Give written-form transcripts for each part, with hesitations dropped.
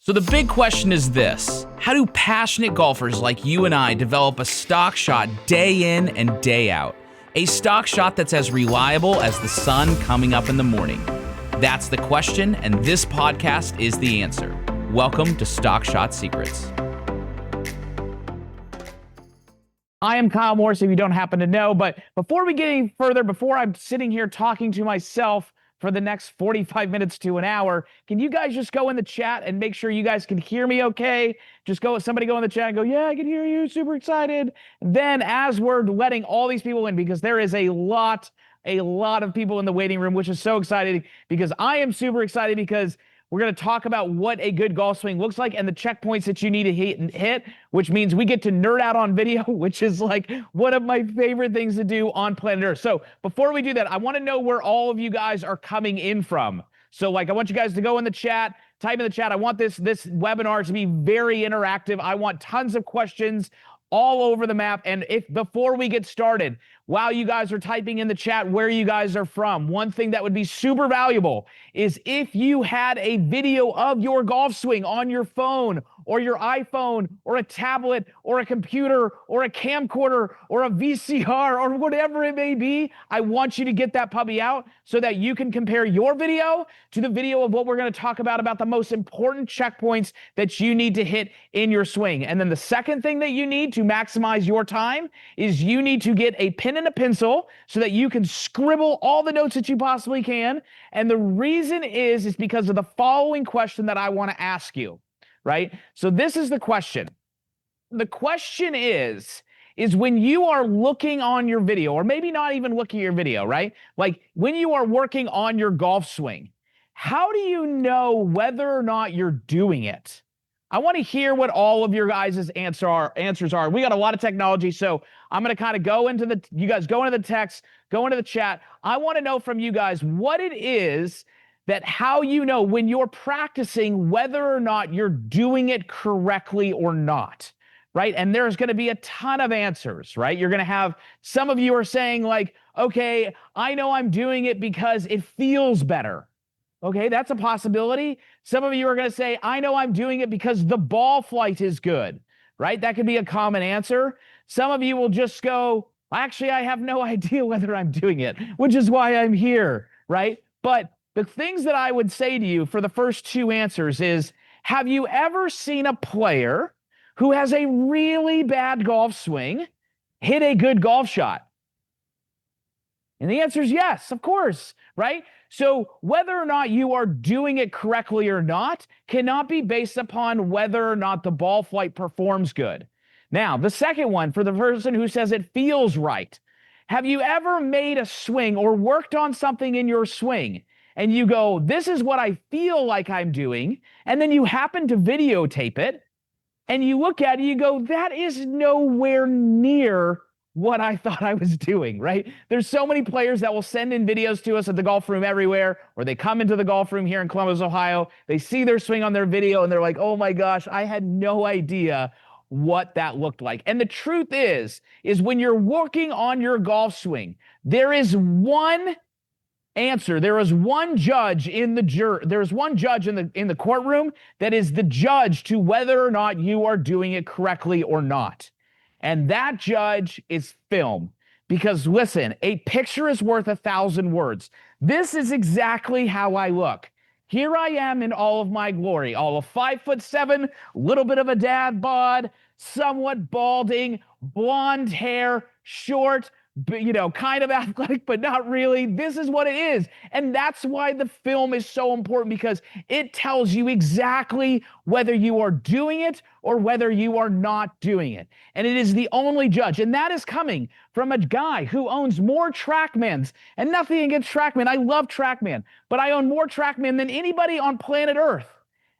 So the big question is this: how do passionate golfers like you and I develop a stock shot day in and day out? A stock shot that's as reliable as the sun coming up in the morning. That's the question, and this podcast is the answer. Welcome to Stock Shot Secrets. I am Kyle Morris, if you don't happen to know, but before we get any further, before I'm sitting here talking to myself for the next 45 minutes to an hour, can you guys just go in the chat and make sure you guys can hear me okay? Just somebody go in the chat and go, yeah, I can hear you, super excited. Then as we're letting all these people in, because there is a lot of people in the waiting room, which is so exciting, because I am super excited because we're going to talk about what a good golf swing looks like and the checkpoints that you need to hit, which means we get to nerd out on video, which is like one of my favorite things to do on planet Earth. So before we do that, I want to know where all of you guys are coming in from. So I want you guys to go in the chat, type in the chat. I want this webinar to be very interactive. I want tons of questions all over the map. And before we get started, while you guys are typing in the chat where you guys are from, one thing that would be super valuable is if you had a video of your golf swing on your phone or your iPhone or a tablet or a computer or a camcorder or a VCR or whatever it may be. I want you to get that puppy out so that you can compare your video to the video of what we're going to talk about the most important checkpoints that you need to hit in your swing. And then the second thing that you need to maximize your time is you need to get a pen and a pencil so that you can scribble all the notes that you possibly can. And the reason is because of the following question that I want to ask you. Right? So this is the question. The question is when you are looking on your video, or maybe not even looking at your video, right? Like when you are working on your golf swing, how do you know whether or not you're doing it? I want to hear what all of your guys' answers are. We got a lot of technology, so I'm going to kind of go into you guys go into the text, go into the chat. I want to know from you guys what it is that how you know when you're practicing whether or not you're doing it correctly or not, right? And there's going to be a ton of answers, right? You're going to have, some of you are saying like, okay, I know I'm doing it because it feels better. Okay, that's a possibility. Some of you are going to say, I know I'm doing it because the ball flight is good, right? That could be a common answer. Some of you will just go, actually, I have no idea whether I'm doing it, which is why I'm here, right? But the things that I would say to you for the first two answers is, have you ever seen a player who has a really bad golf swing hit a good golf shot? And the answer is yes, of course, right? So whether or not you are doing it correctly or not cannot be based upon whether or not the ball flight performs good. Now, the second one, for the person who says it feels right, have you ever made a swing or worked on something in your swing and you go, this is what I feel like I'm doing, and then you happen to videotape it, and you look at it, you go, that is nowhere near what I thought I was doing, right? There's so many players that will send in videos to us at the Golf Room Everywhere, or they come into the Golf Room here in Columbus, Ohio, they see their swing on their video, and they're like, oh my gosh, I had no idea what that looked like. And the truth is when you're working on your golf swing, there is one answer. There is one judge in there's one judge in the courtroom that is the judge to whether or not you are doing it correctly or not. And that judge is film. Because listen, a picture is worth 1,000 words. This is exactly how I look. Here I am in all of my glory, all of 5'7", little bit of a dad bod, somewhat balding, blonde hair, short, kind of athletic, but not really. This is what it is. And that's why the film is so important, because it tells you exactly whether you are doing it or whether you are not doing it. And it is the only judge. And that is coming from a guy who owns more TrackMans. And nothing against TrackMan. I love TrackMan. But I own more TrackMan than anybody on planet Earth.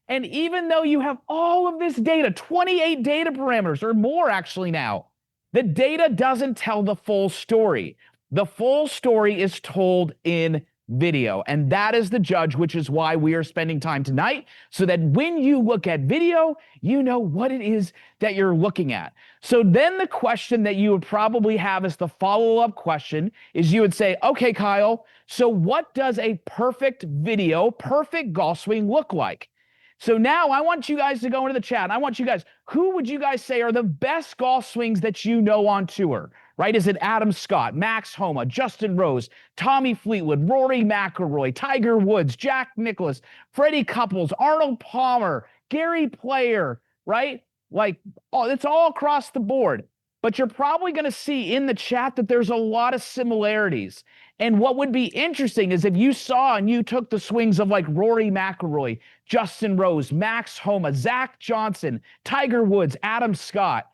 And even though you have all of this data, 28 data parameters or more actually now, the data doesn't tell the full story. The full story is told in video, and that is the judge, which is why we are spending time tonight, so that when you look at video, you know what it is that you're looking at. So then the question that you would probably have as the follow-up question is you would say, okay, Kyle, so what does a perfect video, perfect golf swing look like? So now I want you guys to go into the chat. I want you guys, who would you guys say are the best golf swings that you know on tour? Right? Is it Adam Scott, Max Homa, Justin Rose, Tommy Fleetwood, Rory McIlroy, Tiger Woods, Jack Nicklaus, Freddie Couples, Arnold Palmer, Gary Player, right? Like, oh, it's all across the board. But you're probably going to see in the chat that there's a lot of similarities. And what would be interesting is if you saw and you took the swings of like Rory McIlroy, Justin Rose, Max Homa, Zach Johnson, Tiger Woods, Adam Scott,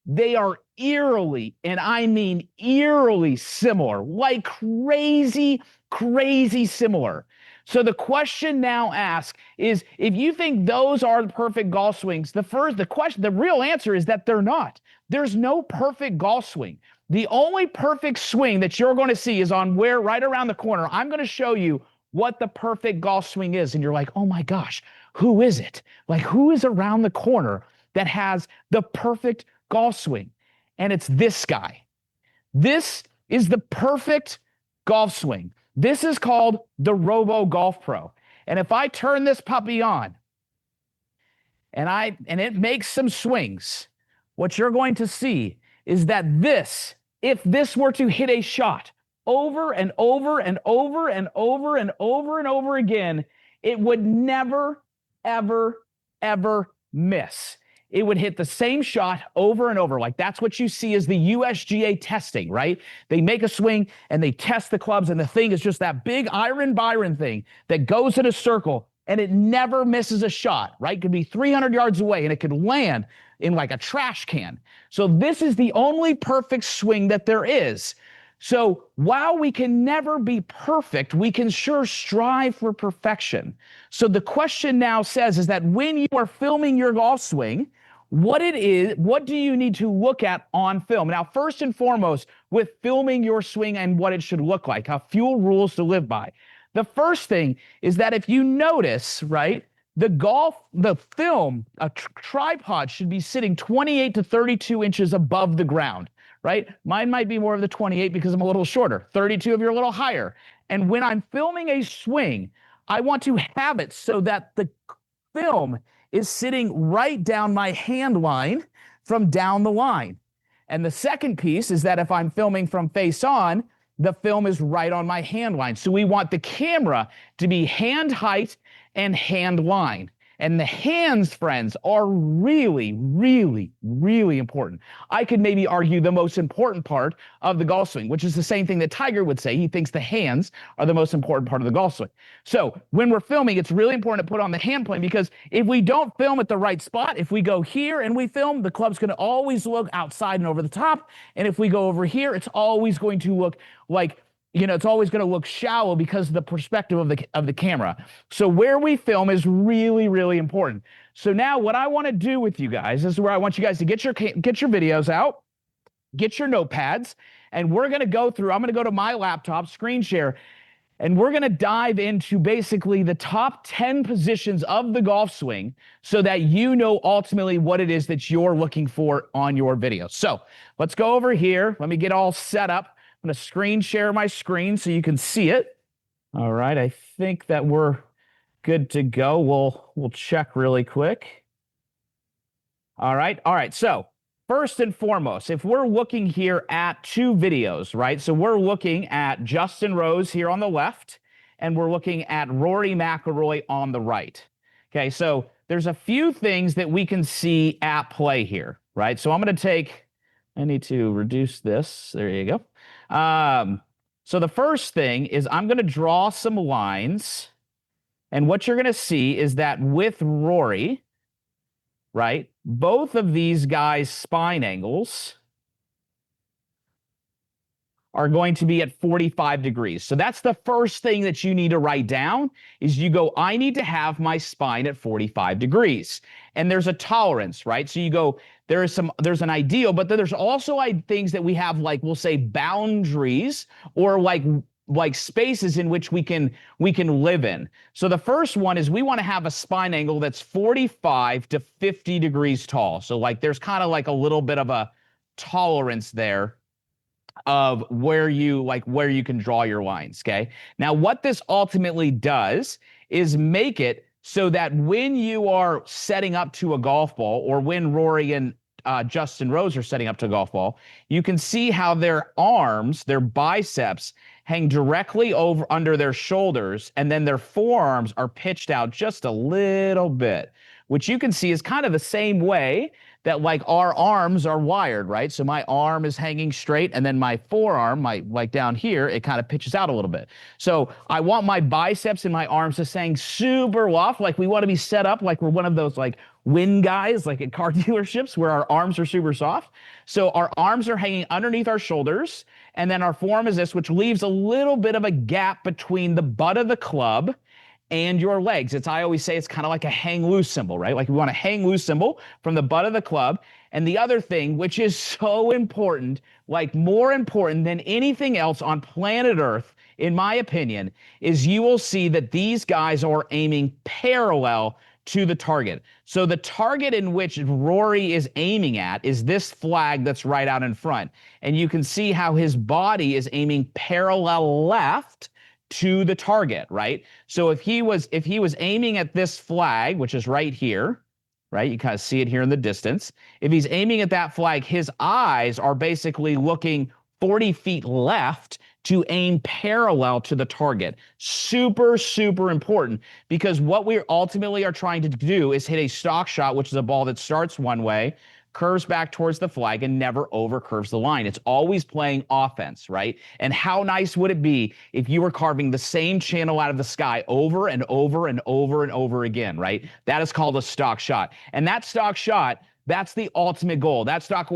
they are eerily, and I mean eerily similar, like crazy, crazy similar. So the question now asked is, if you think those are the perfect golf swings, the real answer is that they're not. There's no perfect golf swing. The only perfect swing that you're going to see is on where, right around the corner. I'm going to show you what the perfect golf swing is. And you're like, oh my gosh, who is it? Like, who is around the corner that has the perfect golf swing? And it's this guy. This is the perfect golf swing. This is called the Robo Golf Pro. And if I turn this puppy on and it makes some swings, what you're going to see is that if this were to hit a shot over and over and over and over and over and over again, it would never, ever, ever miss. It would hit the same shot over and over. Like, that's what you see as the USGA testing, right? They make a swing and they test the clubs, and the thing is just that big Iron Byron thing that goes in a circle, and it never misses a shot, right? It could be 300 yards away and it could land in like a trash can. So this is the only perfect swing that there is. So while we can never be perfect, we can sure strive for perfection. So the question now says is that when you are filming your golf swing, what do you need to look at on film? Now, first and foremost, with filming your swing and what it should look like, a few rules to live by. The first thing is that if you notice, right, the film, a tripod should be sitting 28 to 32 inches above the ground, right? Mine might be more of the 28 because I'm a little shorter. 32 if you're a little higher. And when I'm filming a swing, I want to have it so that the film is sitting right down my hand line from down the line. And the second piece is that if I'm filming from face on, the film is right on my hand line. So we want the camera to be hand height and hand line. And the hands, friends, are really, really, really important. I could maybe argue the most important part of the golf swing, which is the same thing that Tiger would say. He thinks the hands are the most important part of the golf swing. So when we're filming, it's really important to put on the hand plane, because if we don't film at the right spot, if we go here and we film, the club's going to always look outside and over the top. And if we go over here, it's always going to look like, it's always going to look shallow because of the perspective of the camera. So where we film is really, really important. So now what I want to do with you guys, this is where I want you guys to get your videos out, get your notepads, and we're going to go through, I'm going to go to my laptop, screen share, and we're going to dive into basically the top 10 positions of the golf swing so that you know ultimately what it is that you're looking for on your video. So let's go over here. Let me get all set up. I'm going to screen share my screen so you can see it. All right, I think that we're good to go. We'll check really quick. All right. So first and foremost, if we're looking here at two videos, right? So we're looking at Justin Rose here on the left, and we're looking at Rory McIlroy on the right. Okay, so there's a few things that we can see at play here, right? So I need to reduce this. There you go. So the first thing is I'm going to draw some lines, and what you're going to see is that with Rory, right, both of these guys' spine angles are going to be at 45 degrees. So that's the first thing that you need to write down is you go, I need to have my spine at 45 degrees. And there's a tolerance, right? So you go, there's an ideal, but then there's also things that we have, like we'll say boundaries, or like spaces in which we can live in. So the first one is we want to have a spine angle that's 45 to 50 degrees tall. So like there's kind of like a little bit of a tolerance there of where you can draw your lines, okay? Now what this ultimately does is make it so that when you are setting up to a golf ball, or when Rory and Justin Rose are setting up to a golf ball, you can see how their arms, their biceps, hang directly over under their shoulders, and then their forearms are pitched out just a little bit, which you can see is kind of the same way that like our arms are wired, right? So my arm is hanging straight, and then my forearm, my like down here, it kind of pitches out a little bit. So I want my biceps and my arms to hang super soft, like we want to be set up like we're one of those like win guys, like at car dealerships where our arms are super soft. So our arms are hanging underneath our shoulders, and then our forearm is this, which leaves a little bit of a gap between the butt of the club and your legs. I always say it's kind of like a hang loose symbol, right? Like we want a hang loose symbol from the butt of the club. And the other thing, which is so important, like more important than anything else on planet Earth, in my opinion, is you will see that these guys are aiming parallel to the target. So the target in which Rory is aiming at is this flag that's right out in front. And you can see how his body is aiming parallel left to the target, right? So if he was aiming at this flag, which is right here, right? You kind of see it here in the distance. If he's aiming at that flag, his eyes are basically looking 40 feet left to aim parallel to the target. Super, super important, because what we ultimately are trying to do is hit a stock shot, which is a ball that starts one way, curves back towards the flag, and never over curves the line. It's always playing offense, right? And how nice would it be if you were carving the same channel out of the sky over and over and over and over again, right? That is called a stock shot. And that stock shot, that's the ultimate goal. That stock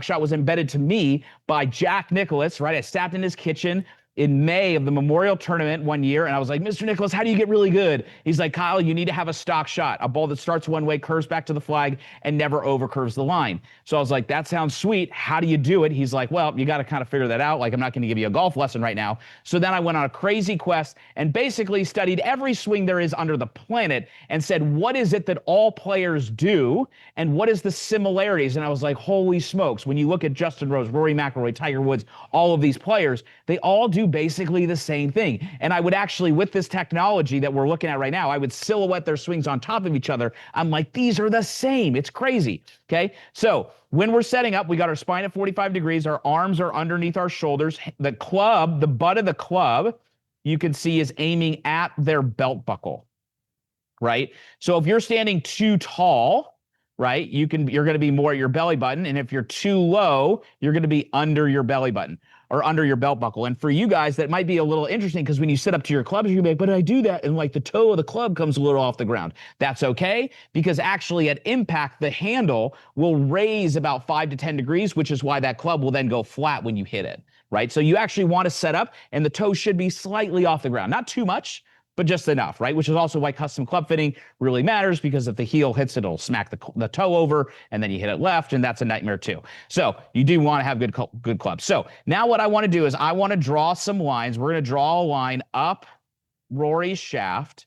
shot was embedded to me by Jack Nicklaus, right? I sat in his kitchen in May of the Memorial Tournament one year, and I was like, Mr. Nicklaus, how do you get really good? He's like, Kyle, you need to have a stock shot, a ball that starts one way, curves back to the flag, and never over curves the line. So I was like, that sounds sweet. How do you do it? He's like, well, you got to kind of figure that out. Like, I'm not going to give you a golf lesson right now. So then I went on a crazy quest and basically studied every swing there is under the planet and said, what is it that all players do, and what is the similarities? And I was like, holy smokes, when you look at Justin Rose, Rory McIlroy, Tiger Woods, all of these players, they all do basically the same thing. And I would actually, with this technology that we're looking at right now, I would silhouette their swings on top of each other. I'm like, these are the same. It's crazy. Okay. So when we're setting up, we got our spine at 45 degrees. Our arms are underneath our shoulders. The club, the butt of the club, you can see is aiming at their belt buckle, right? So if you're standing too tall, right, you're going to be more at your belly button. And if you're too low, you're going to be under your belly button or under your belt buckle. And for you guys, that might be a little interesting, because when you sit up to your clubs, you're gonna be like, but I do that, and like the toe of the club comes a little off the ground. That's okay, because actually at impact, the handle will raise about 5 to 10 degrees, which is why that club will then go flat when you hit it, right? So you actually want to set up, and the toe should be slightly off the ground. Not too much, but just enough, right? Which is also why custom club fitting really matters, because if the heel hits it, it'll smack the toe over, and then you hit it left, and that's a nightmare too. So you do want to have good clubs. So now what I want to do is I want to draw some lines. We're going to draw a line up Rory's shaft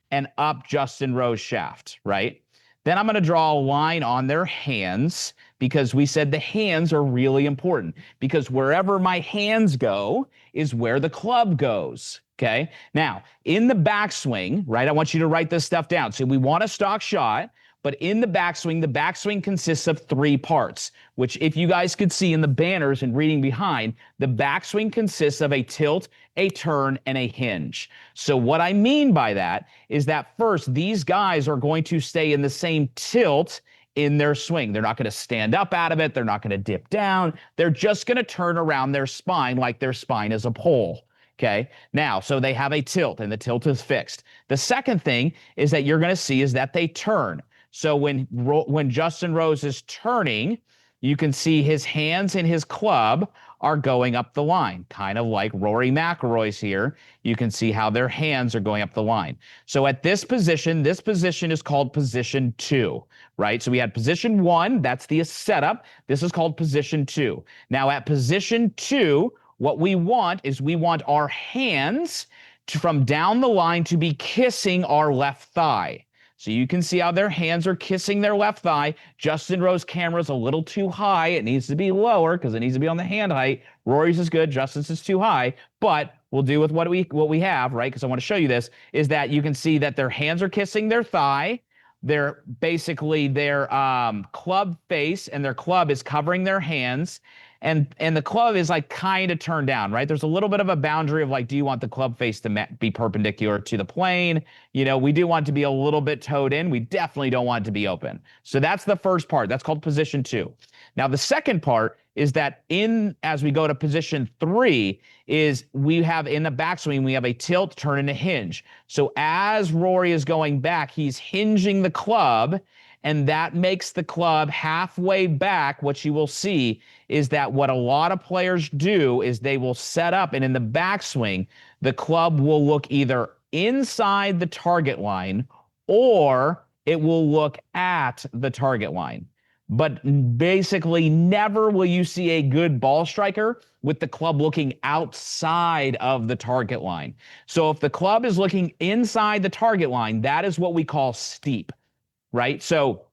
and up Justin Rose's shaft, right? Then I'm going to draw a line on their hands, because we said the hands are really important, because wherever my hands go is where the club goes. Okay. Now, in the backswing, right, I want you to write this stuff down. So we want a stock shot, but in the backswing consists of 3 parts, which if you guys could see in the banners and reading behind, the backswing consists of a tilt, a turn, and a hinge. So what I mean by that is that first, these guys are going to stay in the same tilt in their swing. They're not going to stand up out of it. They're not going to dip down. They're just going to turn around their spine like their spine is a pole. Okay. Now, so they have a tilt, and the tilt is fixed. The second thing is that you're going to see is that they turn. So when Justin Rose is turning, you can see his hands and his club are going up the line, kind of like Rory McIlroy's here. You can see how their hands are going up the line. So at this position is called position 2, right? So we had position 1, that's the setup. This is called position 2. Now at position 2, what we want is our hands from down the line to be kissing our left thigh. So you can see how their hands are kissing their left thigh. Justin Rose's camera's a little too high. It needs to be lower because it needs to be on the hand height. Rory's is good. Justin's is too high. But we'll do with what we have, right? Because I want to show you this, is that you can see that their hands are kissing their thigh. They're basically their club face, and their club is covering their hands. And the club is like kind of turned down, right? There's a little bit of a boundary of like, do you want the club face to be perpendicular to the plane? You know, we do want it to be a little bit toed in. We definitely don't want it to be open. So that's the first part. That's called position 2. Now, the second part is that as we go to position 3, is we have in the backswing, we have a tilt, turn, and a hinge. So as Rory is going back, he's hinging the club, and that makes the club halfway back. What you will see is that what a lot of players do is they will set up, and in the backswing, the club will look either inside the target line or it will look at the target line. But basically, never will you see a good ball striker with the club looking outside of the target line. So if the club is looking inside the target line, that is what we call steep, right? So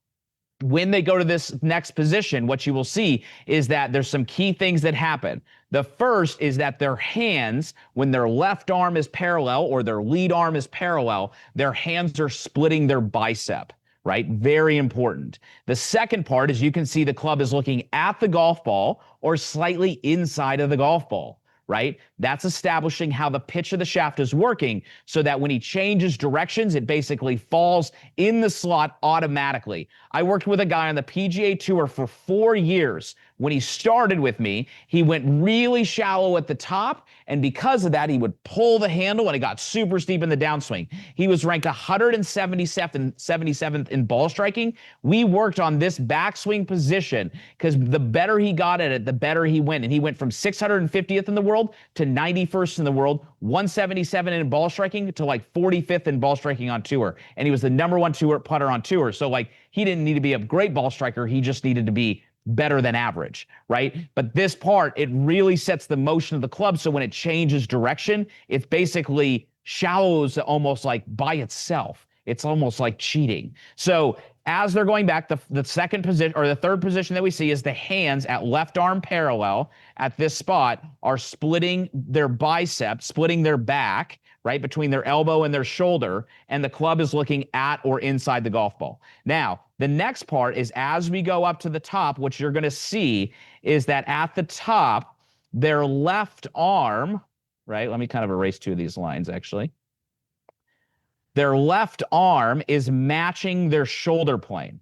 when they go to this next position, what you will see is that there's some key things that happen. The first is that their hands, when their left arm is parallel or their lead arm is parallel, their hands are splitting their bicep. Right? Very important. The second part is you can see the club is looking at the golf ball or slightly inside of the golf ball, right? That's establishing how the pitch of the shaft is working so that when he changes directions, it basically falls in the slot automatically. I worked with a guy on the PGA Tour for 4 years. When he started with me, he went really shallow at the top, and because of that, he would pull the handle and it got super steep in the downswing. He was ranked 177th in ball striking. We worked on this backswing position because the better he got at it, the better he went. And he went from 650th in the world to 91st in the world, 177 in ball striking to like 45th in ball striking on tour. And he was the #1 tour putter on tour. So like he didn't need to be a great ball striker. He just needed to be better than average, right? But this part, it really sets the motion of the club. So when it changes direction, it basically shallows almost like by itself. It's almost like cheating. So as they're going back, the second position or the third position that we see is the hands at left arm parallel at this spot are splitting their biceps, splitting their back, right, between their elbow and their shoulder, and the club is looking at or inside the golf ball. Now, the next part is as we go up to the top, what you're going to see is that at the top, their left arm, right, let me kind of erase 2 of these lines, actually. Their left arm is matching their shoulder plane.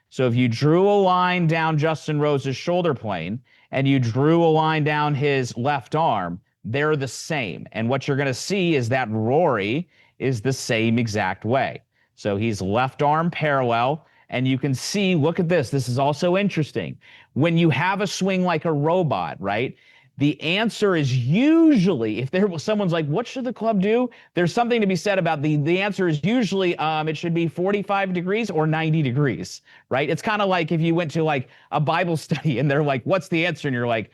So if you drew a line down Justin Rose's shoulder plane and you drew a line down his left arm, they're the same. And what you're going to see is that Rory is the same exact way. So he's left arm parallel, and you can see, look at this. This is also interesting. When you have a swing like a robot, right? The answer is usually, if someone's like, what should the club do? There's something to be said about the answer is usually it should be 45 degrees or 90 degrees, right? It's kind of like if you went to like a Bible study and they're like, what's the answer? And you're like,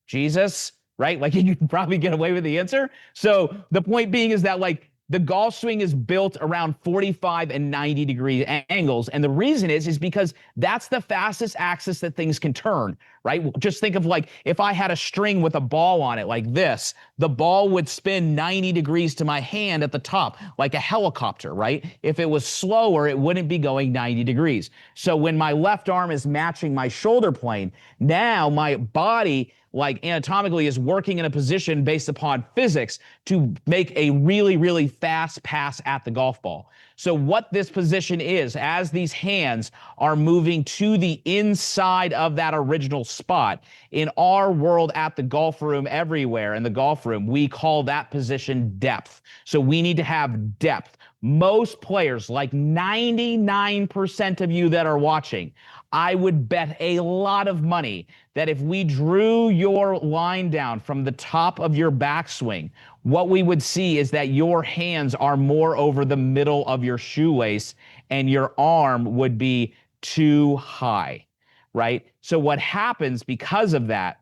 Jesus, right? Like you can probably get away with the answer. So the point being is that like the golf swing is built around 45 and 90 degree angles. And the reason is because that's the fastest axis that things can turn, right? Just think of like, if I had a string with a ball on it like this, the ball would spin 90 degrees to my hand at the top, like a helicopter, right? If it was slower, it wouldn't be going 90 degrees. So when my left arm is matching my shoulder plane, now my body, like anatomically, is working in a position based upon physics to make a really, really fast pass at the golf ball. So what this position is, as these hands are moving to the inside of that original spot, in our world at the golf room, everywhere in the golf room, we call that position depth. So we need to have depth. Most players, like 99% of you that are watching, I would bet a lot of money that if we drew your line down from the top of your backswing, what we would see is that your hands are more over the middle of your shoelace and your arm would be too high, right? So what happens because of that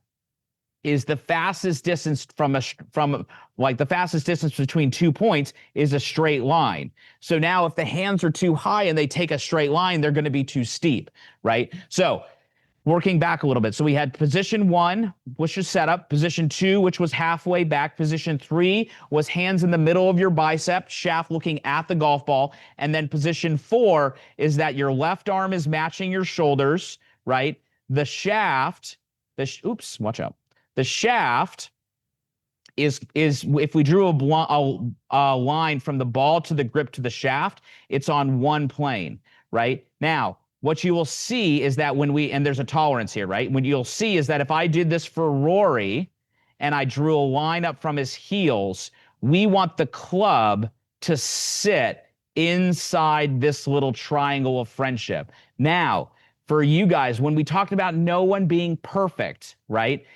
is the fastest distance the fastest distance between 2 points is a straight line. So now if the hands are too high and they take a straight line, they're going to be too steep, right? So working back a little bit. So we had position 1, which was setup, position 2, which was halfway back, position 3 was hands in the middle of your bicep, shaft looking at the golf ball, and then position 4 is that your left arm is matching your shoulders, right? The shaft, oops, watch out. The shaft is if we drew a line from the ball to the grip to the shaft, it's on one plane, right? Now, what you will see is that and there's a tolerance here, right? What you'll see is that if I did this for Rory and I drew a line up from his heels, we want the club to sit inside this little triangle of friendship. Now, for you guys, when we talked about no one being perfect, right?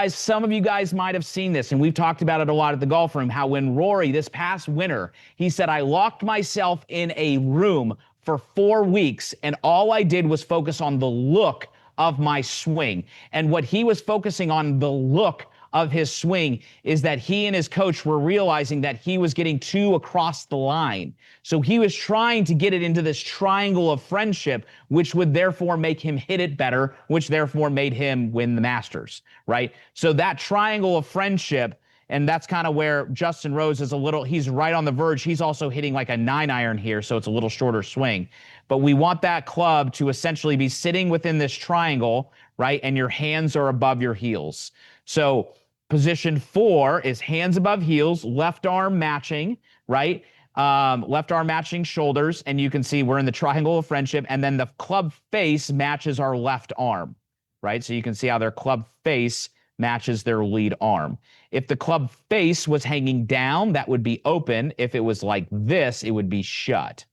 Some of you guys might have seen this, and we've talked about it a lot at the golf room, how when Rory, this past winter, he said, I locked myself in a room for 4 weeks, and all I did was focus on the look of my swing. And what he was focusing on, the look of his swing, is that he and his coach were realizing that he was getting too across the line. So he was trying to get it into this triangle of friendship, which would therefore make him hit it better, which therefore made him win the Masters, right? So that triangle of friendship, and that's kind of where Justin Rose is he's right on the verge. He's also hitting like a 9-iron here, so it's a little shorter swing. But we want that club to essentially be sitting within this triangle, right? And your hands are above your heels. So position 4 is hands above heels, left arm matching, right? Left arm matching shoulders, and you can see we're in the triangle of friendship, and then the club face matches our left arm, right? So you can see how their club face matches their lead arm. If the club face was hanging down, that would be open. If it was like this, it would be shut,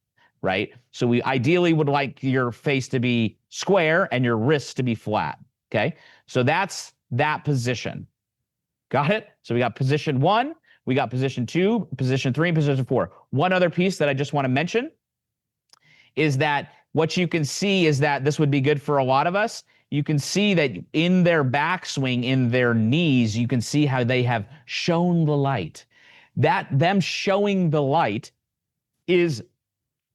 right? So we ideally would like your face to be square and your wrists to be flat, okay? So that's that position. Got it? So we got position 1, we got position 2, position 3, and position 4. One other piece that I just want to mention is that what you can see is that this would be good for a lot of us. You can see that in their backswing, in their knees, you can see how they have shown the light. That them showing the light is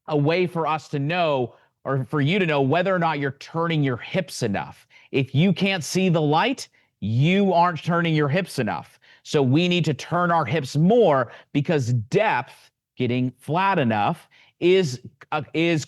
a way for us to know, or for you to know, whether or not you're turning your hips enough. If you can't see the light, you aren't turning your hips enough. So we need to turn our hips more, because depth, getting flat enough, is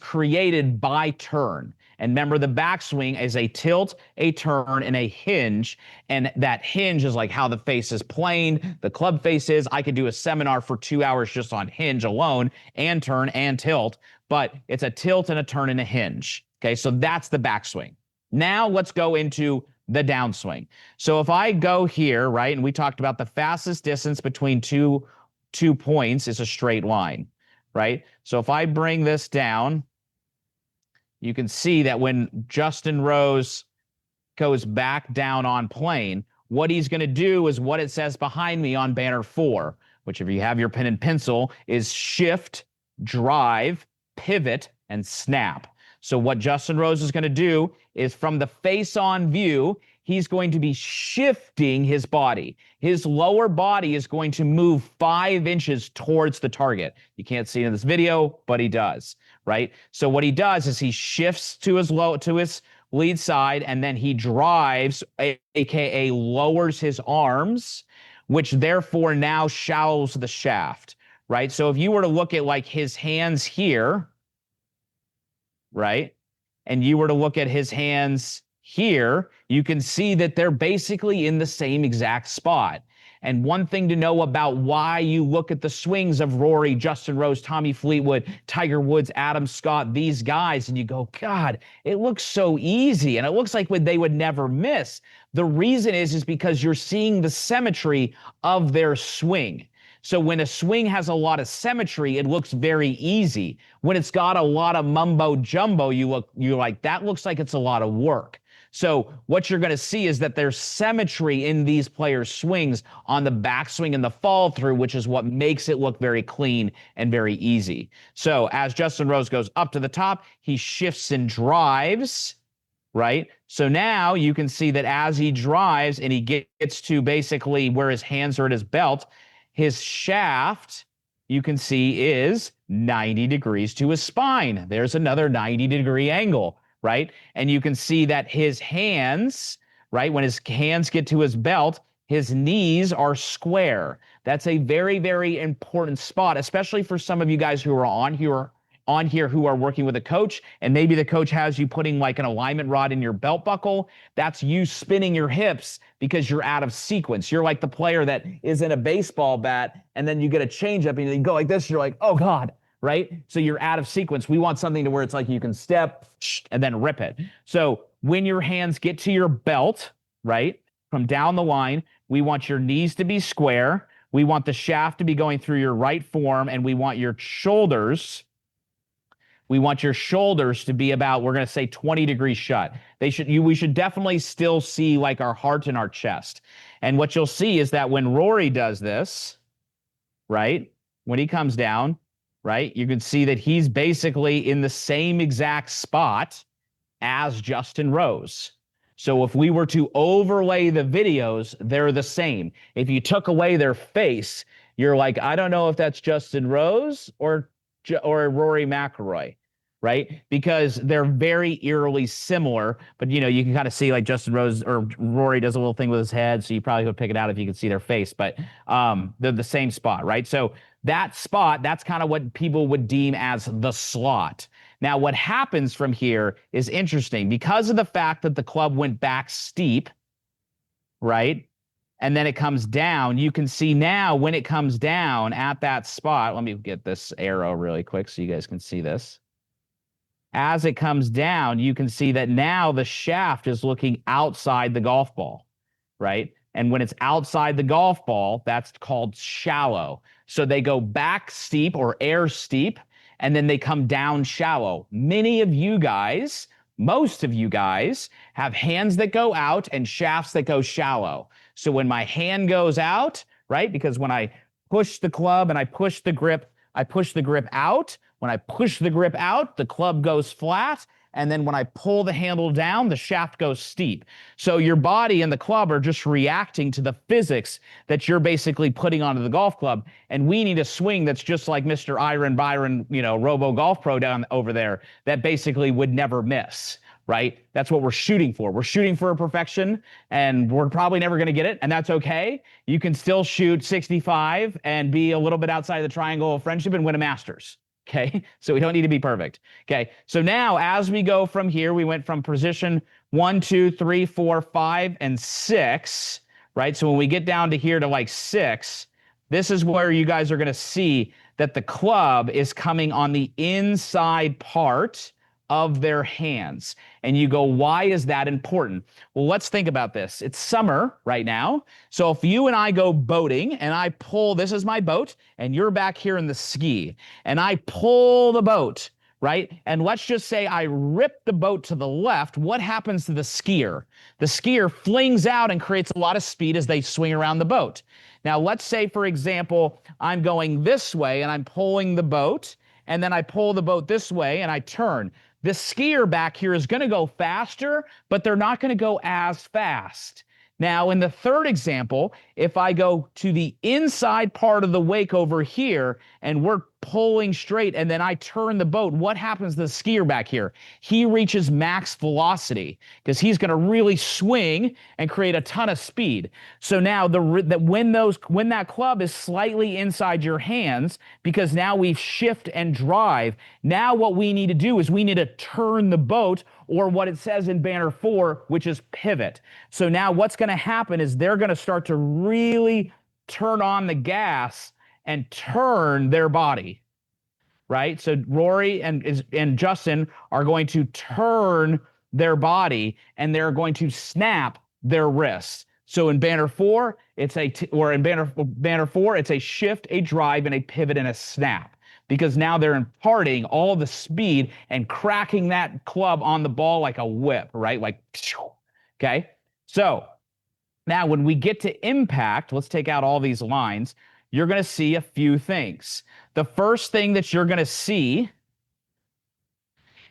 created by turn. And remember, the backswing is a tilt, a turn, and a hinge. And that hinge is like how the face is planed, the club face is. I could do a seminar for 2 hours just on hinge alone, and turn and tilt, but it's a tilt and a turn and a hinge. Okay, so that's the backswing. Now let's go into the downswing. So if I go here, right, and we talked about the fastest distance between two points is a straight line, right? So if I bring this down, you can see that when Justin Rose goes back down on plane, what he's going to do is what it says behind me on banner 4, which, if you have your pen and pencil, is shift, drive, pivot, and snap. So what Justin Rose is going to do is, from the face-on view, he's going to be shifting his body. His lower body is going to move 5 inches towards the target. You can't see it in this video, but he does, right? So what he does is he shifts to his lead side, and then he drives, aka lowers his arms, which therefore now shallows the shaft, right? So if you were to look at like his hands here, right, and you were to look at his hands here, you can see that they're basically in the same exact spot. And one thing to know about why you look at the swings of Rory, Justin Rose, Tommy Fleetwood, Tiger Woods, Adam Scott, these guys, and you go, God, it looks so easy, and it looks like they would never miss. The reason is because you're seeing the symmetry of their swing. So when a swing has a lot of symmetry, it looks very easy. When it's got a lot of mumbo jumbo, you're like, that looks like it's a lot of work. So what you're going to see is that there's symmetry in these players' swings on the backswing and the fall through, which is what makes it look very clean and very easy. So as Justin Rose goes up to the top, he shifts and drives, right? So now you can see that as he drives and he gets to basically where his hands are at his belt, his shaft, you can see, is 90 degrees to his spine. There's another 90-degree angle, right? And you can see that his hands, right, when his hands get to his belt, his knees are square. That's a very, very important spot, especially for some of you guys who are on here who are working with a coach, and maybe the coach has you putting like an alignment rod in your belt buckle. That's you spinning your hips because you're out of sequence. You're like the player that is in a baseball bat, and then you get a changeup and you go like this. You're like, oh God, right? So you're out of sequence. We want something to where it's like you can step and then rip it. So when your hands get to your belt, right, from down the line, we want your knees to be square. We want the shaft to be going through your right form, and we want your shoulders. We want your shoulders to be about, we're going to say 20 degrees shut. We should definitely still see like our heart and our chest. And what you'll see is that when Rory does this, right, when he comes down, right, you can see that he's basically in the same exact spot as Justin Rose. So if we were to overlay the videos, they're the same. If you took away their face, you're like, I don't know if that's Justin Rose or Rory McIlroy, right? Because they're very eerily similar, but you can kind of see like Justin Rose or Rory does a little thing with his head, so you probably would pick it out if you could see their face, but they're the same spot, right? So that spot, that's kind of what people would deem as the slot. Now, what happens from here is interesting because of the fact that the club went back steep, right? And then it comes down. You can see now when it comes down at that spot, let me get this arrow really quick so you guys can see this. As it comes down, you can see that now the shaft is looking outside the golf ball, right? And when it's outside the golf ball, that's called shallow. So they go back steep or air steep, and then they come down shallow. Many of you guys, most of you guys, have hands that go out and shafts that go shallow. So when my hand goes out, right, because when I push the club and I push the grip out. When I push the grip out, the club goes flat. And then when I pull the handle down, the shaft goes steep. So your body and the club are just reacting to the physics that you're basically putting onto the golf club. And we need a swing that's just like Mr. Iron Byron, Robo Golf Pro down over there that basically would never miss, right? That's what we're shooting for. We're shooting for a perfection, and we're probably never going to get it, and that's okay. You can still shoot 65 and be a little bit outside the triangle of friendship and win a Masters. Okay, so we don't need to be perfect. Okay, so now as we go from here, we went from position 1, 2, 3, 4, 5, and 6, right? So when we get down to here to like 6, this is where you guys are going to see that the club is coming on the inside part of their hands. And you go, why is that important? Well, let's think about this. It's summer right now. So if you and I go boating and I pull, this is my boat, and you're back here in the ski, and I pull the boat, right? And let's just say I rip the boat to the left. What happens to the skier? The skier flings out and creates a lot of speed as they swing around the boat. Now, let's say, for example, I'm going this way and I'm pulling the boat, and then I pull the boat this way and I turn. The skier back here is going to go faster, but they're not going to go as fast. Now, in the third example, if I go to the inside part of the wake over here and we're pulling straight and then I turn the boat, what happens to the skier back here? He reaches max velocity because he's going to really swing and create a ton of speed. So now when that club is slightly inside your hands, because now we shift and drive, now what we need to do is we need to turn the boat, or what it says in banner 4, which is pivot. So now what's going to happen is they're going to start to really turn on the gas and turn their body, right? So Rory and Justin are going to turn their body, and they're going to snap their wrists. So in banner 4, it's banner 4, it's a shift, a drive, and a pivot and a snap. Because now they're imparting all the speed and cracking that club on the ball like a whip, right? Like, okay? So now when we get to impact, let's take out all these lines, you're going to see a few things. The first thing that you're going to see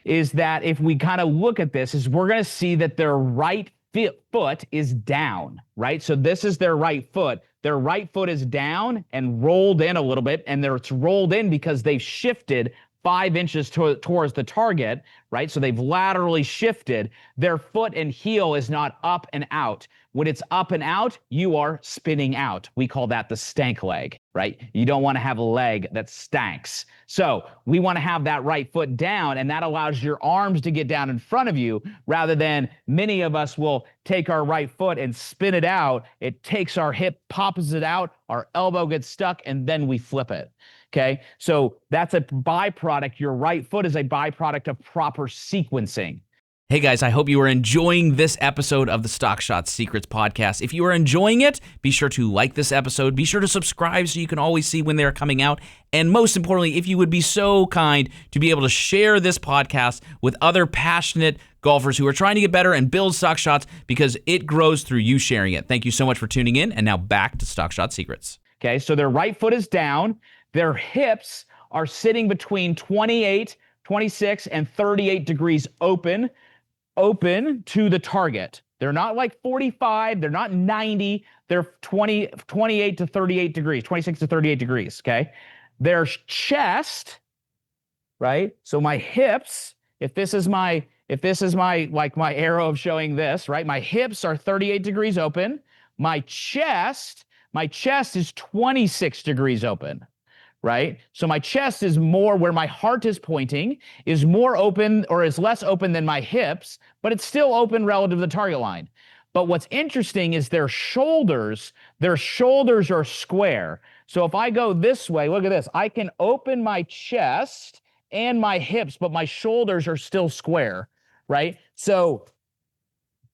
is that if we kind of look at this, is we're going to see that their right foot is down, right? So this is their right foot. Their right foot is down and rolled in a little bit, and it's rolled in because they've shifted 5 inches towards the target, right? So they've laterally shifted. Their foot and heel is not up and out. When it's up and out, you are spinning out. We call that the stank leg, right? You don't want to have a leg that stanks. So we want to have that right foot down, and that allows your arms to get down in front of you rather than many of us will take our right foot and spin it out. It takes our hip, pops it out, our elbow gets stuck, and then we flip it. Okay, so that's a byproduct. Your right foot is a byproduct of proper sequencing. Hey guys, I hope you are enjoying this episode of the Stock Shot Secrets podcast. If you are enjoying it, be sure to like this episode. Be sure to subscribe so you can always see when they're coming out. And most importantly, if you would be so kind to be able to share this podcast with other passionate golfers who are trying to get better and build stock shots, because it grows through you sharing it. Thank you so much for tuning in. And now back to Stock Shot Secrets. Okay, so their right foot is down. Their hips are sitting between 28, 26, and 38 degrees open to the target. They're not like 45, they're not 90, they're 28 to 38 degrees, 26 to 38 degrees, okay? Their chest, right? So my hips, if this is my like my arrow of showing this, right? My hips are 38 degrees open. My chest is 26 degrees open. Right? So my chest is more where my heart is pointing, is more open or is less open than my hips, but it's still open relative to the target line. But what's interesting is their shoulders are square. So if I go this way, look at this, I can open my chest and my hips, but my shoulders are still square, right? So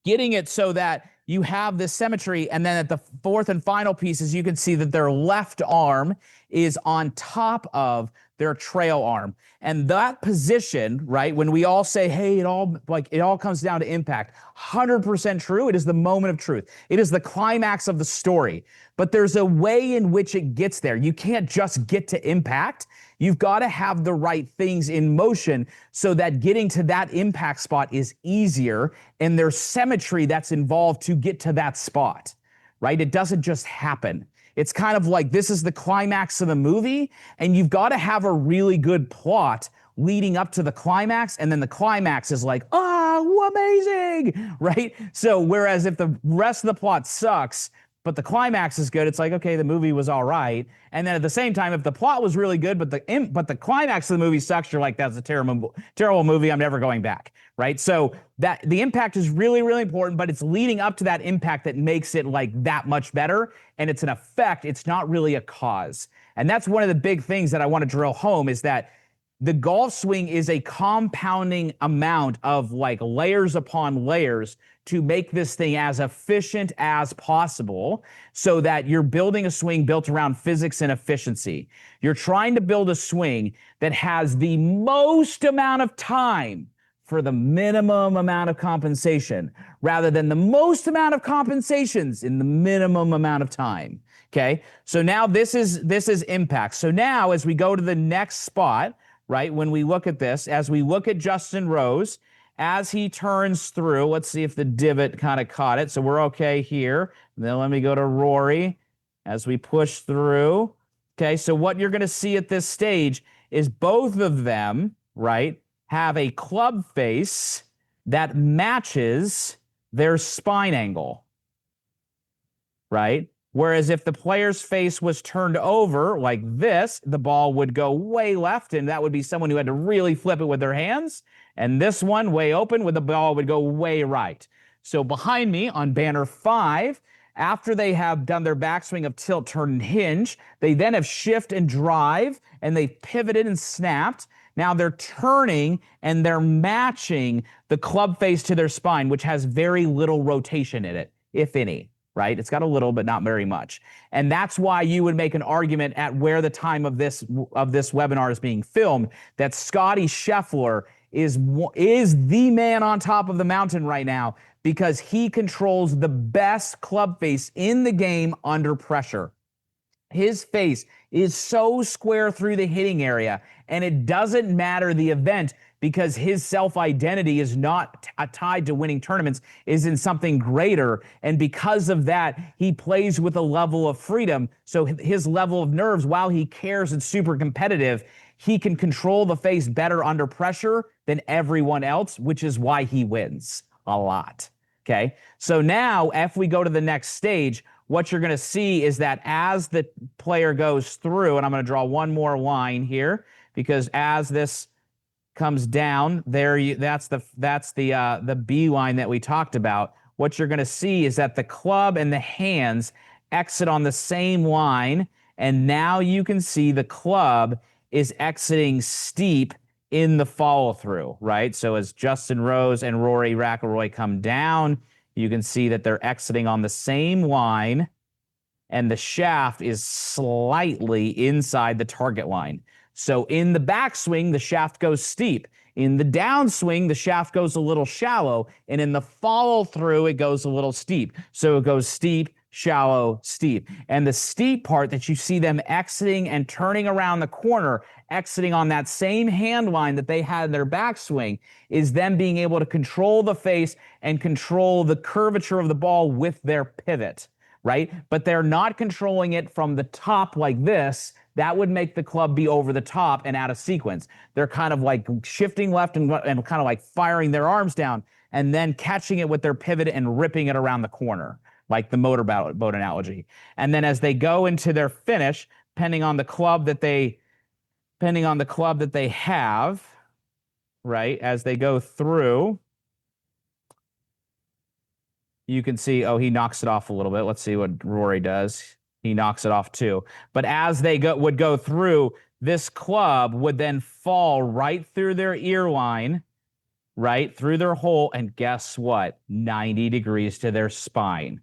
getting it so that you have this symmetry, and then at the fourth and final pieces, you can see that their left arm is on top of their trail arm. And that position, right, when we all say, hey, it all comes down to impact, 100% true. It is the moment of truth. It is the climax of the story. But there's a way in which it gets there. You can't just get to impact. You've got to have the right things in motion so that getting to that impact spot is easier, and there's symmetry that's involved to get to that spot, right? It doesn't just happen. It's kind of like this is the climax of the movie, and you've got to have a really good plot leading up to the climax, and then the climax is like, oh, amazing, right? So whereas if the rest of the plot sucks, but the climax is good, it's like, okay, the movie was all right. And then at the same time, if the plot was really good, but the climax of the movie sucks, you're like, that's a terrible movie, I'm never going back, right? So that the impact is really, really important, but it's leading up to that impact that makes it like that much better. And it's an effect, it's not really a cause. And that's one of the big things that I want to drill home is that the golf swing is a compounding amount of like layers upon layers to make this thing as efficient as possible so that you're building a swing built around physics and efficiency. You're trying to build a swing that has the most amount of time for the minimum amount of compensation rather than the most amount of compensations in the minimum amount of time. Okay, so now this is impact. So now as we go to the next spot, right, when we look at this, as we look at Justin Rose, as he turns through, let's see if the divot kind of caught it. So we're okay here. And then let me go to Rory as we push through. Okay, so what you're going to see at this stage is both of them, right, have a club face that matches their spine angle, right? Whereas if the player's face was turned over like this, the ball would go way left, and that would be someone who had to really flip it with their hands. And this one, way open, with the ball would go way right. So behind me on banner 5, after they have done their backswing of tilt, turn, and hinge, they then have shift and drive, and they've pivoted and snapped. Now they're turning, and they're matching the club face to their spine, which has very little rotation in it, if any. Right? It's got a little, but not very much. And that's why you would make an argument at where the time of this webinar is being filmed, that Scotty Scheffler is the man on top of the mountain right now because he controls the best club face in the game under pressure. His face is so square through the hitting area, and it doesn't matter the event because his self-identity is not tied to winning tournaments, is in something greater. And because of that, he plays with a level of freedom. So his level of nerves, while he cares and super competitive, he can control the face better under pressure than everyone else, which is why he wins a lot. Okay. So now if we go to the next stage, what you're going to see is that as the player goes through, and I'm going to draw one more line here, because as this comes down there, that's the B line that we talked about. What you're going to see is that the club and the hands exit on the same line, and now you can see the club is exiting steep in the follow through, right? So as Justin Rose and Rory McIlroy come down, you can see that they're exiting on the same line, and the shaft is slightly inside the target line. So in the backswing, the shaft goes steep. In the downswing, the shaft goes a little shallow. And in the follow through, it goes a little steep. So it goes steep, shallow, steep. And the steep part that you see them exiting and turning around the corner, exiting on that same hand line that they had in their backswing, is them being able to control the face and control the curvature of the ball with their pivot, right? But they're not controlling it from the top like this. That would make the club be over the top and out of sequence. They're kind of like shifting left and kind of like firing their arms down and then catching it with their pivot and ripping it around the corner, like the motorboat analogy. And then as they go into their finish, depending on the club that they have, right, as they go through, you can see, oh, he knocks it off a little bit. Let's see what Rory does. He knocks it off too. But as they would go through, this club would then fall right through their ear line, right through their hole, and guess what? 90 degrees to their spine,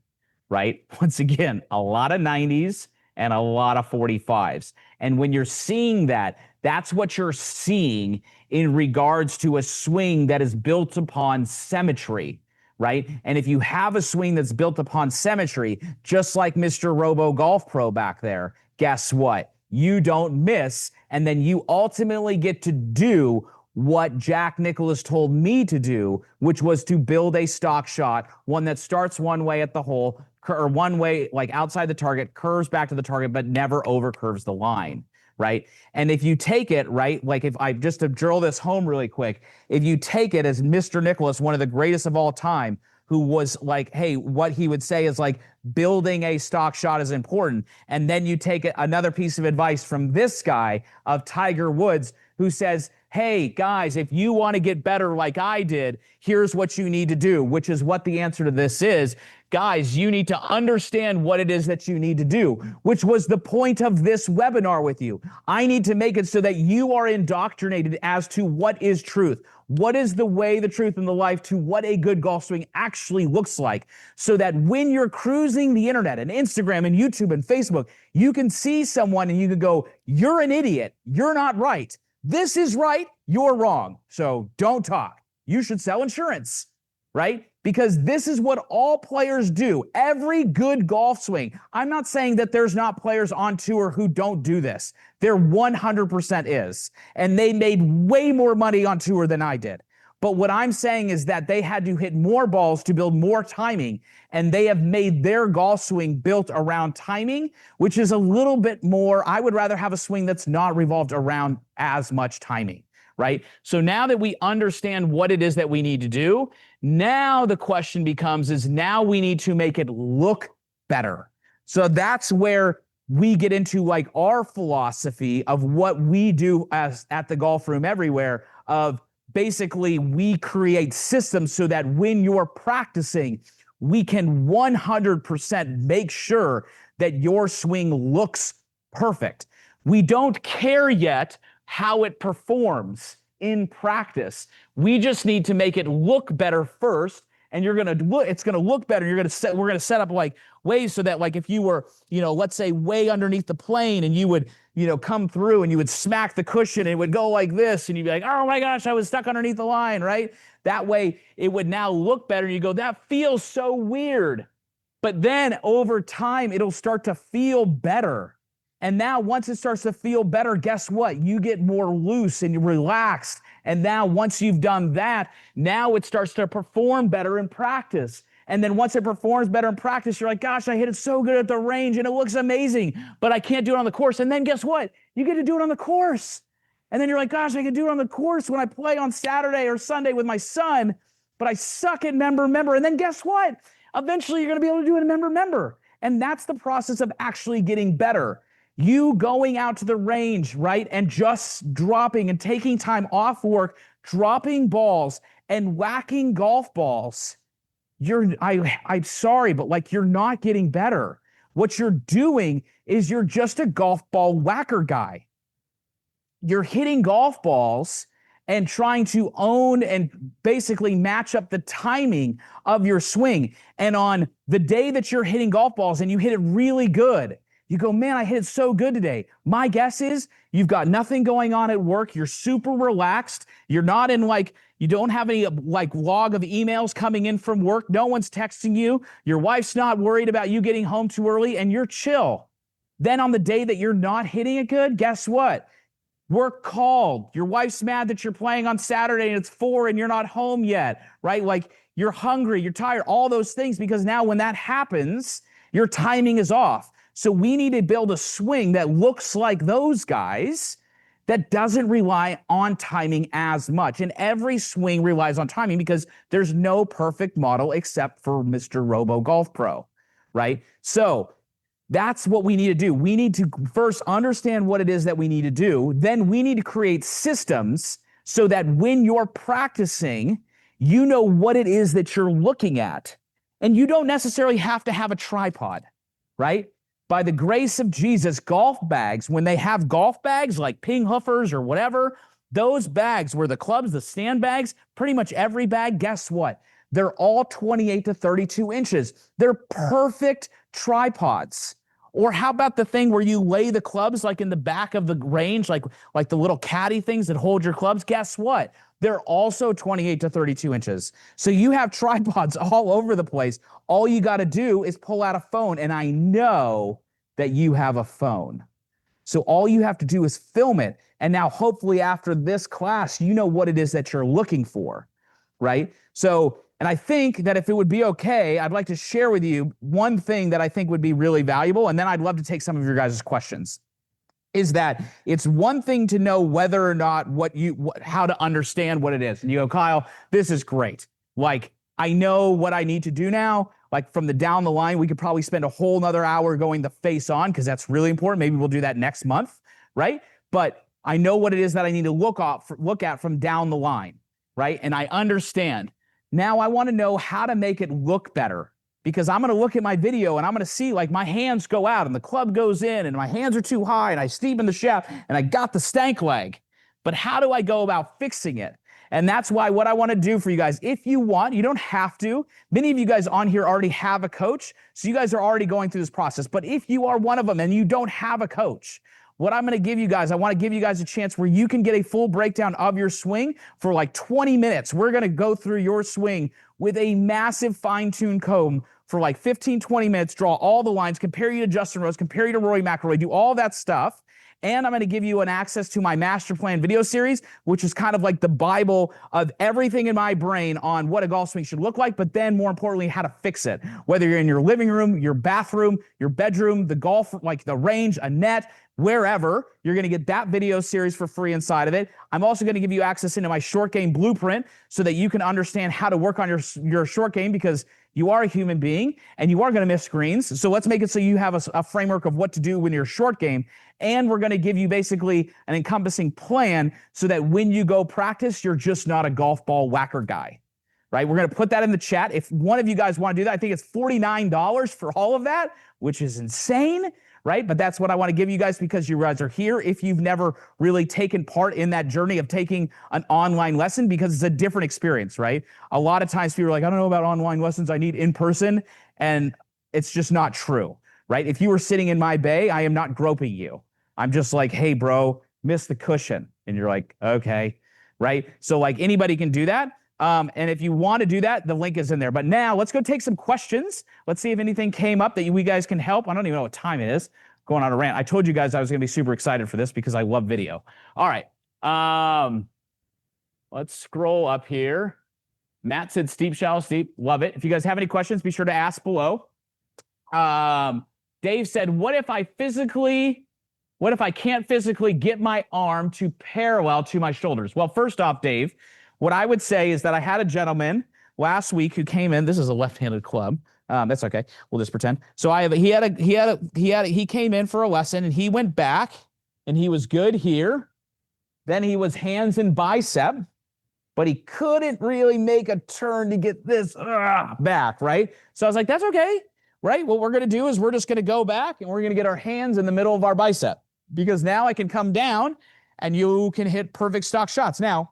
right? Once again, a lot of 90s and a lot of 45s. And when you're seeing that, that's what you're seeing in regards to a swing that is built upon symmetry, right? And if you have a swing that's built upon symmetry, just like Mr. Robo Golf Pro back there, guess what? You don't miss, and then you ultimately get to do what Jack Nicklaus told me to do, which was to build a stock shot, one that starts one way at the hole, or one way, like outside the target, curves back to the target, but never over curves the line, right? And if you take it, right, like if I just to drill this home really quick, if you take it as Mr. Nicklaus, one of the greatest of all time, who was like, hey, what he would say is like, building a stock shot is important. And then you take another piece of advice from this guy of Tiger Woods, who says, hey, guys, if you want to get better like I did, here's what you need to do, which is what the answer to this is. Guys, you need to understand what it is that you need to do, which was the point of this webinar with you. I need to make it so that you are indoctrinated as to what is truth. What is the way, the truth, and the life to what a good golf swing actually looks like, so that when you're cruising the internet and Instagram and YouTube and Facebook, you can see someone and you can go, you're an idiot. You're not right. This is right. You're wrong. So don't talk. You should sell insurance, right? Because this is what all players do. Every good golf swing. I'm not saying that there's not players on tour who don't do this. There 100% is. And they made way more money on tour than I did. But what I'm saying is that they had to hit more balls to build more timing. And they have made their golf swing built around timing, which is a little bit more. I would rather have a swing that's not revolved around as much timing, right? So now that we understand what it is that we need to do, now the question becomes is now we need to make it look better. So that's where we get into like our philosophy of what we do as at the Golf Room Everywhere of basically we create systems so that when you're practicing, we can 100% make sure that your swing looks perfect. We don't care yet how it performs in practice. We just need to make it look better first, and it's gonna look better. We're gonna set up like ways so that like if you were, let's say way underneath the plane and you would, come through and you would smack the cushion and it would go like this and you'd be like, oh my gosh, I was stuck underneath the line, right? That way it would now look better. You go, that feels so weird. But then over time, it'll start to feel better. And now once it starts to feel better, guess what? You get more loose and you're relaxed. And now once you've done that, now it starts to perform better in practice. And then once it performs better in practice, you're like, gosh, I hit it so good at the range and it looks amazing, but I can't do it on the course. And then guess what? You get to do it on the course. And then you're like, gosh, I can do it on the course when I play on Saturday or Sunday with my son, but I suck at member. And then guess what? Eventually, you're going to be able to do it in member. And that's the process of actually getting better. You going out to the range, right, and just dropping and taking time off work, dropping balls and whacking golf balls. I'm sorry, but like you're not getting better. What you're doing is you're just a golf ball whacker guy. You're hitting golf balls and trying to own and basically match up the timing of your swing. And on the day that you're hitting golf balls and you hit it really good, you go, man, I hit it so good today. My guess is you've got nothing going on at work. You're super relaxed. You're not in you don't have any log of emails coming in from work. No one's texting you. Your wife's not worried about you getting home too early and you're chill. Then on the day that you're not hitting it good, guess what? Work called. Your wife's mad that you're playing on Saturday and it's 4 and you're not home yet, right? Like you're hungry, you're tired, all those things, because now when that happens, your timing is off. So we need to build a swing that looks like those guys, that doesn't rely on timing as much. And every swing relies on timing because there's no perfect model except for Mr. Robo Golf Pro, right? So that's what we need to do. We need to first understand what it is that we need to do. Then we need to create systems so that when you're practicing, you know what it is that you're looking at. And you don't necessarily have to have a tripod, right? By the grace of Jesus, golf bags, when they have golf bags like Ping Hoofers or whatever, those bags where the clubs, the stand bags, pretty much every bag, guess what? They're all 28 to 32 inches. They're perfect tripods. Or how about the thing where you lay the clubs like in the back of the range, like the little caddy things that hold your clubs? Guess what? They're also 28 to 32 inches. So you have tripods all over the place. All you got to do is pull out a phone, and I know that you have a phone. So all you have to do is film it. And now hopefully after this class, you know what it is that you're looking for, right? So, and I think that if it would be okay, I'd like to share with you one thing that I think would be really valuable, and then I'd love to take some of your guys' questions. Is that it's one thing to know whether or not how to understand what it is. And you go, Kyle, this is great. Like, I know what I need to do now. Like from the down the line, we could probably spend a whole nother hour going the face on because that's really important. Maybe we'll do that next month, right? But I know what it is that I need to look at from down the line, right? And I understand. Now I want to know how to make it look better. Because I'm going to look at my video and I'm going to see like my hands go out and the club goes in and my hands are too high and I steepen the shaft and I got the stank leg. But how do I go about fixing it? And that's why what I want to do for you guys, if you want, you don't have to. Many of you guys on here already have a coach, so you guys are already going through this process. But if you are one of them and you don't have a coach, what I'm going to give you guys, I want to give you guys a chance where you can get a full breakdown of your swing for like 20 minutes. We're going to go through your swing with a massive fine-tuned comb for like 15, 20 minutes, draw all the lines, compare you to Justin Rose, compare you to Rory McIlroy, do all that stuff. And I'm going to give you an access to my master plan video series, which is kind of like the Bible of everything in my brain on what a golf swing should look like, but then more importantly, how to fix it. Whether you're in your living room, your bathroom, your bedroom, the golf, like the range, a net, wherever, you're going to get that video series for free inside of it. I'm also going to give you access into my short game blueprint so that you can understand how to work on your short game, because you are a human being and you are going to miss screens. So let's make it so you have a framework of what to do when you're short game. And we're going to give you basically an encompassing plan so that when you go practice, you're just not a golf ball whacker guy, right? We're going to put that in the chat. If one of you guys want to do that, I think it's $49 for all of that, which is insane, right? But that's what I want to give you guys because you guys are here. If you've never really taken part in that journey of taking an online lesson, because it's a different experience, right? A lot of times people are like, I don't know about online lessons. I need in person. And it's just not true, right? If you were sitting in my bay, I am not groping you. I'm just like, hey, bro, miss the cushion. And you're like, okay, right? So like anybody can do that. And if you want to do that, the link is in there. But now let's go take some questions. Let's see if anything came up that you guys can help. I don't even know what time it is. Going on a rant. I told you guys I was going to be super excited for this because I love video. All right. Let's scroll up here. Matt said steep, shallow, steep. Love it. If you guys have any questions, be sure to ask below. Dave said, what if I physically What if I can't physically get my arm to parallel to my shoulders? Well, first off, Dave, what I would say is that I had a gentleman last week who came in. This is a left-handed club. That's okay. We'll just pretend. So he came in for a lesson and he went back and he was good here. Then he was hands and bicep, but he couldn't really make a turn to get this back, right? So I was like, that's okay, right? What we're going to do is we're just going to go back and we're going to get our hands in the middle of our bicep, because now I can come down and you can hit perfect stock shots. Now,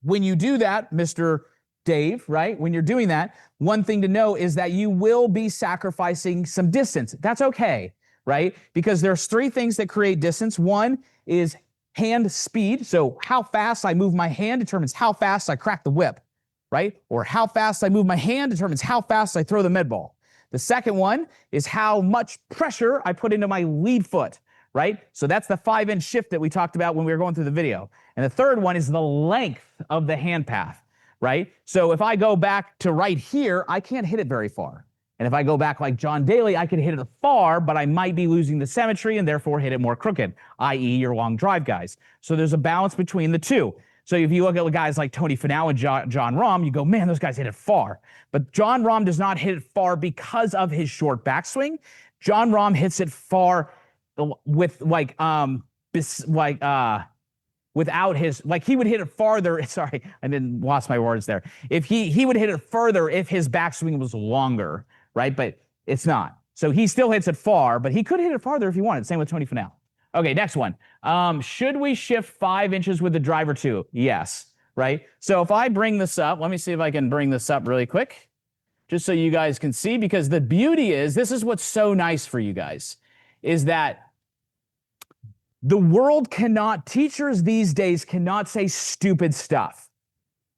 when you do that, Mr. Dave, right? When you're doing that, one thing to know is that you will be sacrificing some distance. That's okay, right? Because there's three things that create distance. One is hand speed. So how fast I move my hand determines how fast I crack the whip, right? Or how fast I move my hand determines how fast I throw the med ball. The second one is how much pressure I put into my lead foot, right? So that's the 5-inch shift that we talked about when we were going through the video. And the third one is the length of the hand path, right? So if I go back to right here, I can't hit it very far. And if I go back like John Daly, I can hit it far, but I might be losing the symmetry and therefore hit it more crooked, i.e. your long drive guys. So there's a balance between the two. So if you look at guys like Tony Finau and John Rahm, you go, man, those guys hit it far. But John Rahm does not hit it far because of his short backswing. John Rahm hits it far with without his, like he would hit it farther. Sorry, I didn't lost my words there. If he would hit it further if his backswing was longer, right? But it's not. So he still hits it far, but he could hit it farther if he wanted. Same with Tony Finau. Okay, next one. Should we shift 5 inches with the driver too? Yes, right? So if I bring this up, let me see if I can bring this up really quick, just so you guys can see, because the beauty is, this is what's so nice for you guys, is that the world cannot, teachers these days cannot say stupid stuff.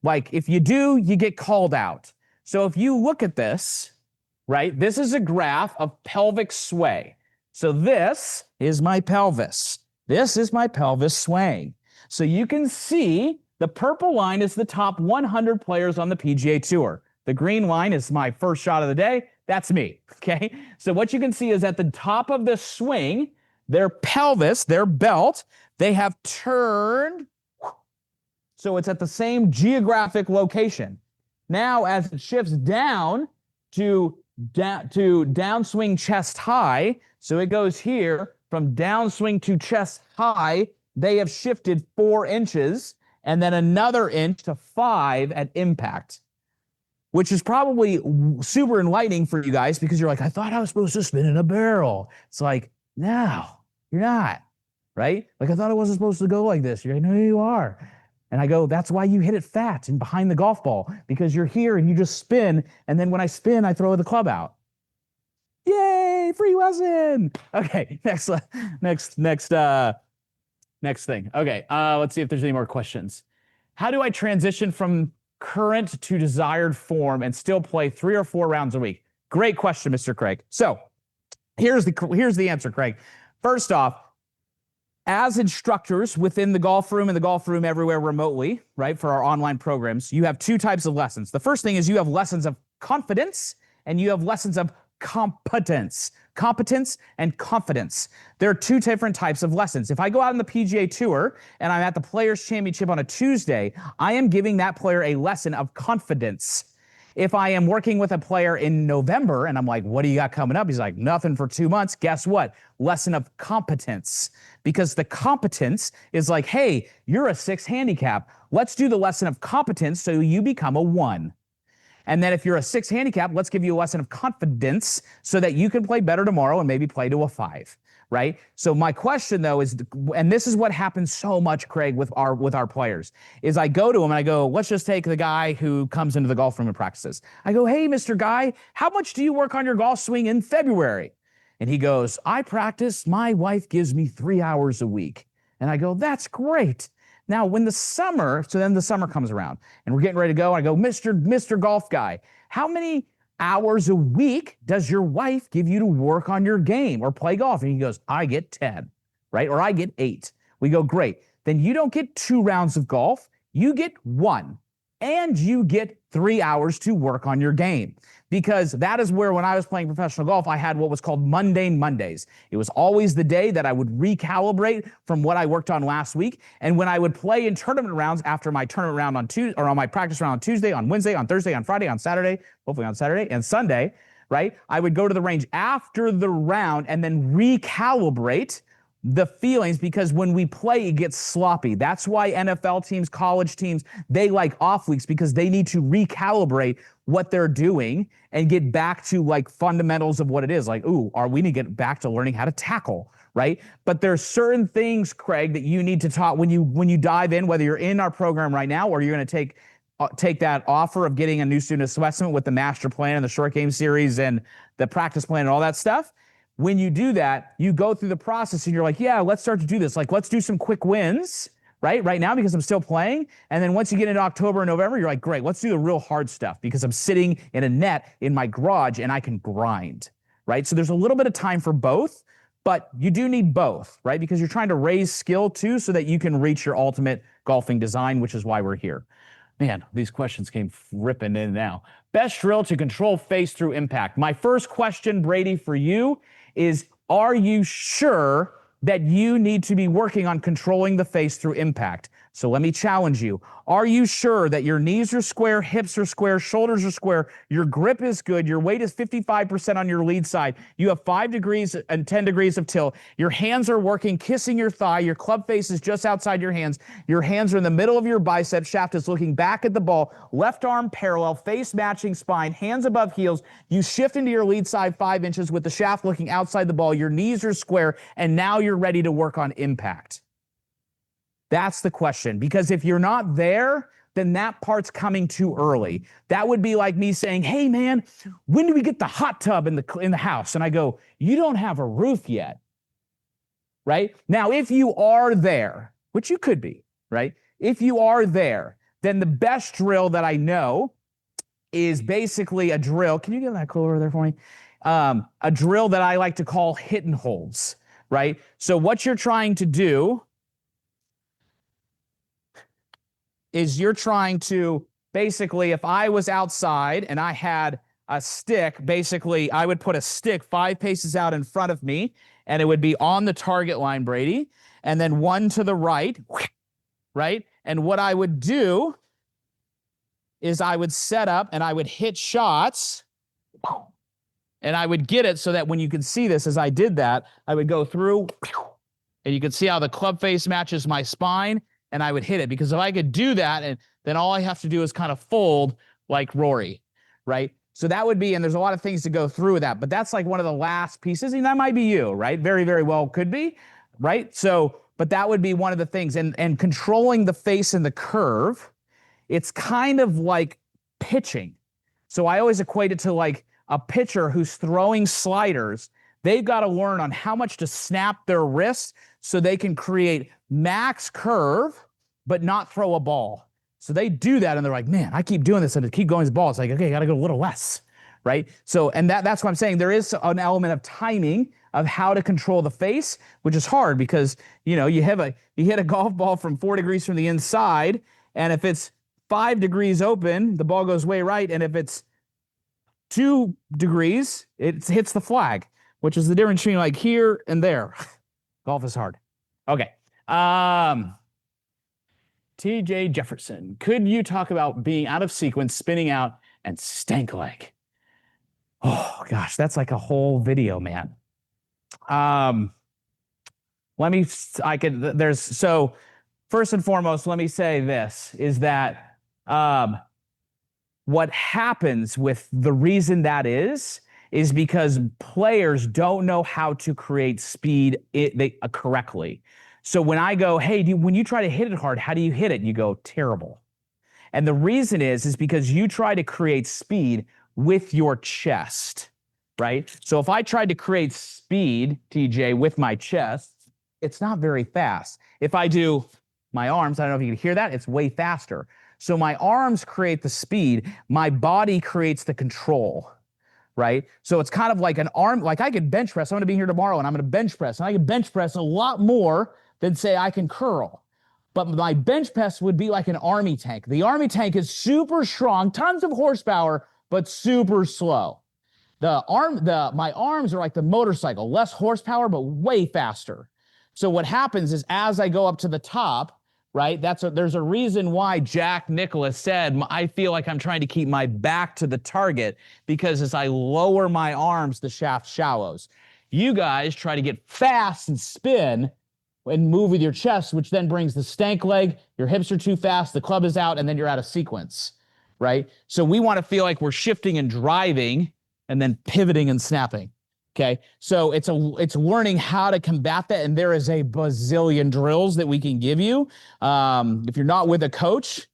Like if you do, you get called out. So if you look at this, right, this is a graph of pelvic sway. So this is my pelvis. This is my pelvis swaying. So you can see the purple line is the top 100 players on the PGA Tour. The green line is my first shot of the day. That's me, okay? So what you can see is at the top of the swing, their pelvis, their belt, they have turned. So it's at the same geographic location. Now, as it shifts down to downswing chest high, so it goes here from downswing to chest high, they have shifted 4 inches and then another inch to 5 at impact, which is probably super enlightening for you guys because you're like, I thought I was supposed to spin in a barrel. It's like, no, you're not, right? Like I thought I wasn't supposed to go like this. You're like, no, you are. And I go, that's why you hit it fat and behind the golf ball, because you're here and you just spin. And then when I spin, I throw the club out. Yay, free lesson. Okay, next thing. Okay, let's see if there's any more questions. How do I transition from current to desired form and still play 3 or 4 rounds a week? Great question, Mr. Craig. So here's the answer, Craig. First off, as instructors within the golf room and the golf room everywhere remotely, right, for our online programs, you have 2 types of lessons. The first thing is you have lessons of confidence and you have lessons of competence. Competence and confidence. There are 2 different types of lessons. If I go out on the PGA Tour and I'm at the Players Championship on a Tuesday, I am giving that player a lesson of confidence. If I am working with a player in November and I'm like, what do you got coming up? He's like, nothing for 2 months. Guess what? Lesson of competence. Because the competence is like, hey, you're a 6 handicap. Let's do the lesson of competence so you become a 1. And then if you're a 6 handicap, let's give you a lesson of confidence so that you can play better tomorrow and maybe play to a 5, right? So my question though is, and this is what happens so much, Craig, with our players, is I go to him and I go, let's just take the guy who comes into the golf room and practices. I go, hey, Mr. Guy, how much do you work on your golf swing in February? And he goes, I practice, my wife gives me 3 hours a week. And I go, that's great. Now, when the summer comes around and we're getting ready to go, I go, Mr. Golf Guy, how many hours a week does your wife give you to work on your game or play golf? And he goes, I get 10, right? Or I get 8. We go, great. Then you don't get 2 rounds of golf. You get 1. and you get 3 hours to work on your game. Because that is where, when I was playing professional golf, I had what was called mundane Mondays. It was always the day that I would recalibrate from what I worked on last week. And when I would play in tournament rounds after my tournament round on Tuesday, or on my practice round on Tuesday, on Wednesday, on Thursday, on Friday, on Saturday, hopefully on Saturday and Sunday, right? I would go to the range after the round and then recalibrate the feelings, because when we play, it gets sloppy. That's why NFL teams, college teams, they like off weeks, because they need to recalibrate what they're doing and get back to like fundamentals of what it is. Like, we need to get back to learning how to tackle, right? But there's certain things, Craig, that you need to talk when you dive in, whether you're in our program right now or you're going to take that offer of getting a new student assessment with the master plan and the short game series and the practice plan and all that stuff. When you do that, you go through the process and you're like, yeah, let's start to do this. Like, let's do some quick wins, right now, because I'm still playing. And then once you get into October and November, you're like, great, let's do the real hard stuff, because I'm sitting in a net in my garage and I can grind, right? So there's a little bit of time for both, but you do need both, right? Because you're trying to raise skill too, so that you can reach your ultimate golfing design, which is why we're here. Man, these questions came ripping in now. Best drill to control face through impact. My first question, Brady, for you is, are you sure that you need to be working on controlling the face through impact? So let me challenge you. Are you sure that your knees are square, hips are square, shoulders are square, your grip is good, your weight is 55% on your lead side, you have 5 degrees and 10 degrees of tilt, your hands are working, kissing your thigh, your club face is just outside your hands are in the middle of your bicep, shaft is looking back at the ball, left arm parallel, face matching spine, hands above heels, you shift into your lead side 5 inches with the shaft looking outside the ball, your knees are square, and now you're ready to work on impact. That's the question, because if you're not there, then that part's coming too early. That would be like me saying, hey man, when do we get the hot tub in the house? And I go, you don't have a roof yet, right? Now, if you are there, which you could be, right? If you are there, then the best drill that I know is basically a drill. Can you get that cooler over there for me? A drill that I like to call hit and holds, right? So what you're trying to do is you're trying to basically, if I was outside and I had a stick, basically I would put a stick 5 paces out in front of me, and it would be on the target line, Brady, and then one to the right, right? And what I would do is I would set up and I would hit shots, and I would get it so that when you can see this, as I did that, I would go through, and you can see how the club face matches my spine, and I would hit it. Because if I could do that, and then all I have to do is kind of fold like Rory, right? So that would be, and there's a lot of things to go through with that, but that's like one of the last pieces, and that might be you, right? Very, very well could be, right? So, but that would be one of the things, and controlling the face and the curve, it's kind of like pitching. So I always equate it to like a pitcher who's throwing sliders. They've got to learn on how much to snap their wrists so they can create max curve, but not throw a ball. So they do that, and they're like, man, I keep doing this, and to keep going this ball, it's like, okay, I got to go a little less, right? So, and that's what I'm saying. There is an element of timing of how to control the face, which is hard because, you know, you hit a golf ball from 4 degrees from the inside, and if it's 5 degrees open, the ball goes way right, and if it's 2 degrees, it hits the flag, which is the difference between like here and there. Golf is hard. Okay. TJ Jefferson, could you talk about being out of sequence, spinning out, and stank leg? Oh gosh, that's like a whole video, man. So first and foremost, let me say this, is that what happens with the reason that is because players don't know how to create speed correctly. So when I go, hey, when you try to hit it hard, how do you hit it? You go, terrible. And the reason is because you try to create speed with your chest, right? So if I tried to create speed, TJ, with my chest, it's not very fast. If I do my arms, I don't know if you can hear that, it's way faster. So my arms create the speed, my body creates the control, right? So it's kind of like an arm, like I could bench press. I'm going to be here tomorrow and I'm going to bench press, and I can bench press a lot more than say I can curl. But my bench press would be like an army tank. The army tank is super strong, tons of horsepower, but super slow. My arms are like the motorcycle, less horsepower, but way faster. So what happens is as I go up to the top, right, there's a reason why Jack Nicklaus said, I feel like I'm trying to keep my back to the target, because as I lower my arms, the shaft shallows. You guys try to get fast and spin and move with your chest, which then brings the stank leg. Your hips are too fast, the club is out, and then you're out of sequence, right? So we want to feel like we're shifting and driving and then pivoting and snapping. Okay. So it's learning how to combat that. And there is a bazillion drills that we can give you. If you're not with a coach,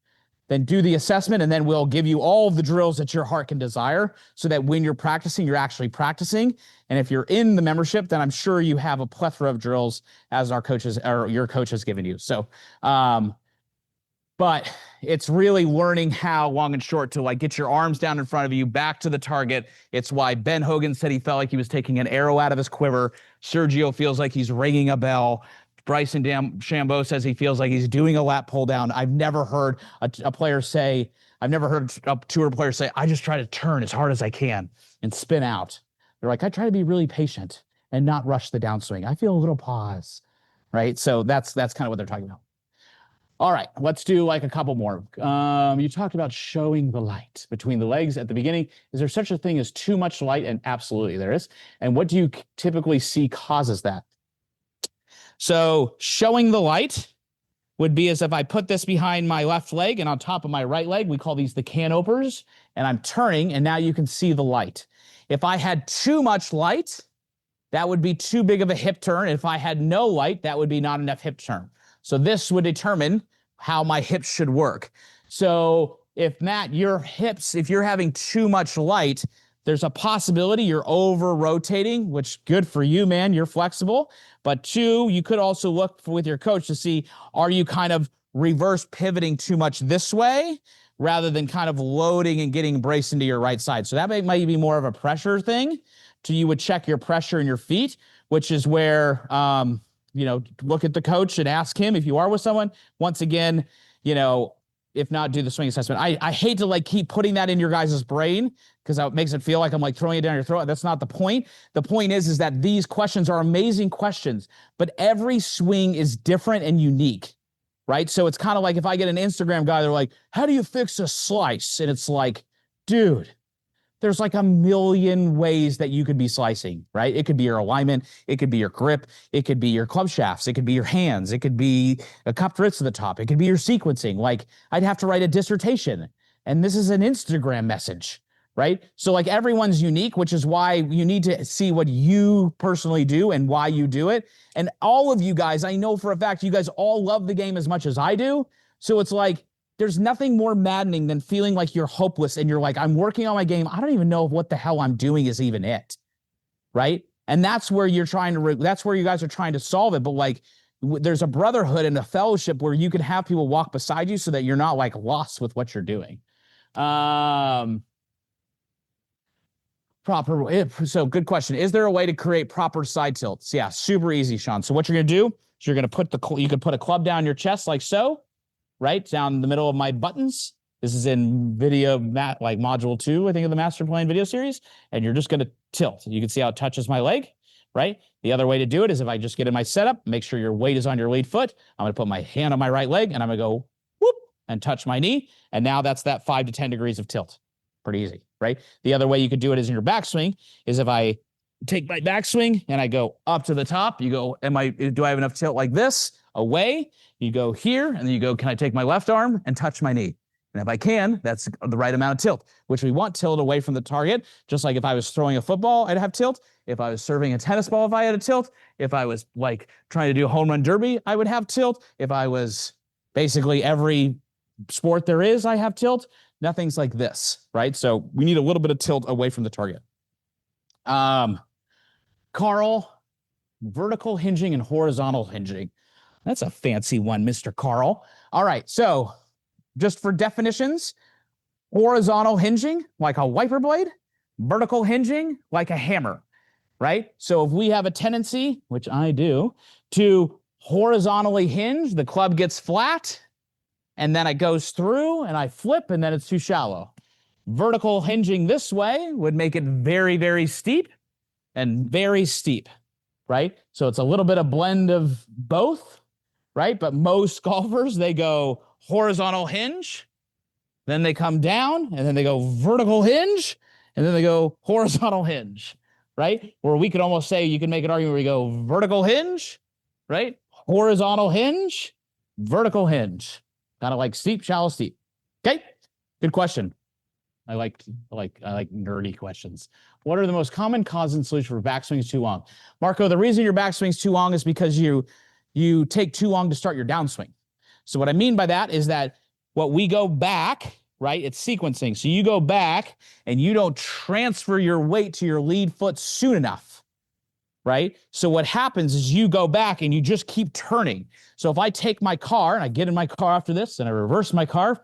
then do the assessment, and then we'll give you all of the drills that your heart can desire, so that when you're practicing, you're actually practicing. And if you're in the membership, then I'm sure you have a plethora of drills as our coaches or your coach has given you. So, but it's really learning how, long and short, to like get your arms down in front of you, back to the target. It's why Ben Hogan said he felt like he was taking an arrow out of his quiver. Sergio feels like he's ringing a bell. Bryson DeChambeau says he feels like he's doing a lap pull down. I've never heard a tour player say, I just try to turn as hard as I can and spin out. They're like, I try to be really patient and not rush the downswing. I feel a little pause, right? So that's kind of what they're talking about. All right, let's do like a couple more. You talked about showing the light between the legs at the beginning. Is there such a thing as too much light? And absolutely there is. And what do you typically see causes that? So showing the light would be as if I put this behind my left leg and on top of my right leg. We call these the canopers. And I'm turning, and now you can see the light. If I had too much light, that would be too big of a hip turn. If I had no light, that would be not enough hip turn. So this would determine how my hips should work. So if Matt, your hips, if you're having too much light, there's a possibility you're over rotating, which good for you, man. You're flexible. But two, you could also look with your coach to see, are you kind of reverse pivoting too much this way rather than kind of loading and getting braced into your right side? So that might be more of a pressure thing. So you would check your pressure in your feet, which is where, look at the coach and ask him if you are with someone. Once again, if not, do the swing assessment. I hate to like keep putting that in your guys' brain because it makes it feel like I'm like throwing it down your throat. That's not the point. The point is that these questions are amazing questions, but every swing is different and unique, right? So it's kind of like if I get an Instagram guy, they're like, how do you fix a slice? And it's like, dude, there's like a million ways that you could be slicing, right? It could be your alignment. It could be your grip. It could be your club shafts. It could be your hands. It could be a cupped wrist to the top. It could be your sequencing. Like I'd have to write a dissertation, and this is an Instagram message, right? So like everyone's unique, which is why you need to see what you personally do and why you do it. And all of you guys, I know for a fact, you guys all love the game as much as I do. So it's like, there's nothing more maddening than feeling like you're hopeless and you're like, I'm working on my game. I don't even know if what the hell I'm doing is even it, right? And that's where you're trying to, that's where you guys are trying to solve it. But like, there's a brotherhood and a fellowship where you can have people walk beside you so that you're not like lost with what you're doing. So good question. Is there a way to create proper side tilts? Yeah, super easy, Sean. So what you're going to do is you're going to you could put a club down your chest like so, right down the middle of my buttons. This is in video, like module 2, I think, of the Master Plan video series. And you're just going to tilt. You can see how it touches my leg, right? The other way to do it is if I just get in my setup, make sure your weight is on your lead foot. I'm going to put my hand on my right leg and I'm going to go whoop and touch my knee. And now that's that 5 to 10 degrees of tilt. Pretty easy, right? The other way you could do it is in your backswing is if I take my backswing and I go up to the top, you go, do I have enough tilt like this? Away, you go here, and then you go, can I take my left arm and touch my knee? And if I can, that's the right amount of tilt, which we want tilt away from the target. Just like if I was throwing a football, I'd have tilt. If I was serving a tennis ball, if I had a tilt. If I was like trying to do a home run derby, I would have tilt. If I was basically every sport there is, I have tilt. Nothing's like this, right? So we need a little bit of tilt away from the target. Carl, vertical hinging and horizontal hinging. That's a fancy one, Mr. Carl. All right, so just for definitions, horizontal hinging, like a wiper blade, vertical hinging, like a hammer, right? So if we have a tendency, which I do, to horizontally hinge, the club gets flat, and then it goes through, and I flip, and then it's too shallow. Vertical hinging this way would make it very, very steep and very steep, right? So it's a little bit of blend of both, right? But most golfers, they go horizontal hinge, then they come down, and then they go vertical hinge, and then they go horizontal hinge, right? Where we could almost say, you can make an argument where you go vertical hinge, right? Horizontal hinge, vertical hinge. Kind of like steep, shallow, steep. Okay, good question. I like nerdy questions. What are the most common causes and solutions for backswings too long? Marco, the reason your backswing's too long is because you take too long to start your downswing. So what I mean by that is that what we go back, right? It's sequencing. So you go back and you don't transfer your weight to your lead foot soon enough, right? So what happens is you go back and you just keep turning. So if I take my car and I get in my car after this and I reverse my car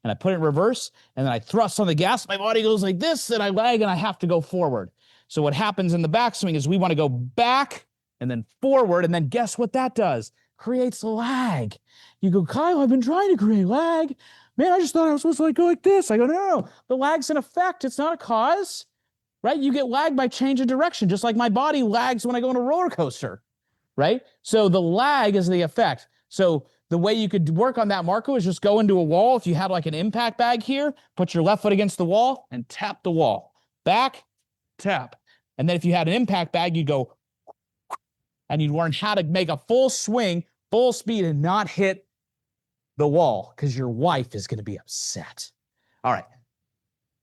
and I put it in reverse and then I thrust on the gas, my body goes like this and I lag and I have to go forward. So what happens in the backswing is we want to go back and then forward, and then guess what that does? Creates lag. You go, Kyle, I've been trying to create lag. Man, I just thought I was supposed to go like this. I go, no. The lag's an effect. It's not a cause, right? You get lag by change of direction, just like my body lags when I go on a roller coaster, right? So the lag is the effect. So the way you could work on that, Marco, is just go into a wall. If you had like an impact bag here, put your left foot against the wall and tap the wall. Back, tap. And then if you had an impact bag, you'd go, and you'd learn how to make a full swing, full speed, and not hit the wall, because your wife is going to be upset. All right.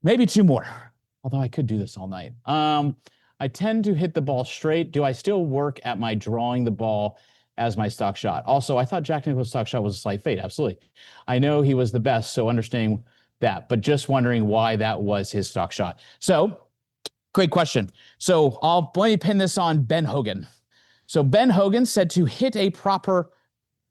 Maybe two more, although I could do this all night. I tend to hit the ball straight. Do I still work at my drawing the ball as my stock shot? Also, I thought Jack Nicklaus' stock shot was a slight fade. Absolutely. I know he was the best, so understanding that, but just wondering why that was his stock shot. So, great question. So let me pin this on Ben Hogan. So Ben Hogan said to hit a proper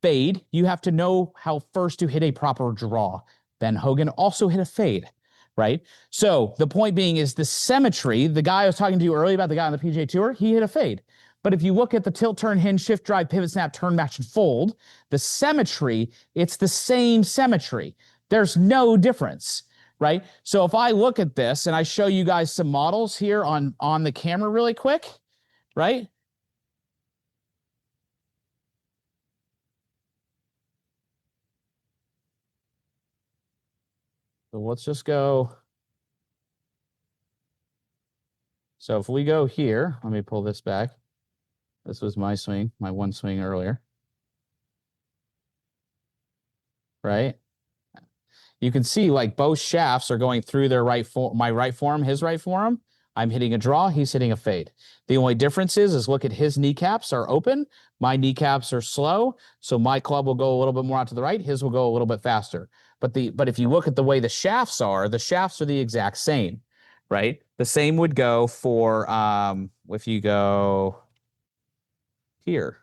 fade, you have to know how first to hit a proper draw. Ben Hogan also hit a fade, right? So the point being is the symmetry. The guy I was talking to you earlier about, the guy on the PGA Tour, he hit a fade. But if you look at the tilt, turn, hinge, shift, drive, pivot, snap, turn, match, and fold, the symmetry, it's the same symmetry. There's no difference, right? So if I look at this and I show you guys some models here on the camera really quick, right? So let's just go. So if we go here, let me pull this back. This was my swing, my one swing earlier. Right? You can see like both shafts are going through their my right forearm, his right forearm. I'm hitting a draw, he's hitting a fade. The only difference is look at his kneecaps are open, my kneecaps are slow, so my club will go a little bit more out to the right, his will go a little bit faster. But if you look at the way the shafts are the exact same, right? The same would go for if you go here.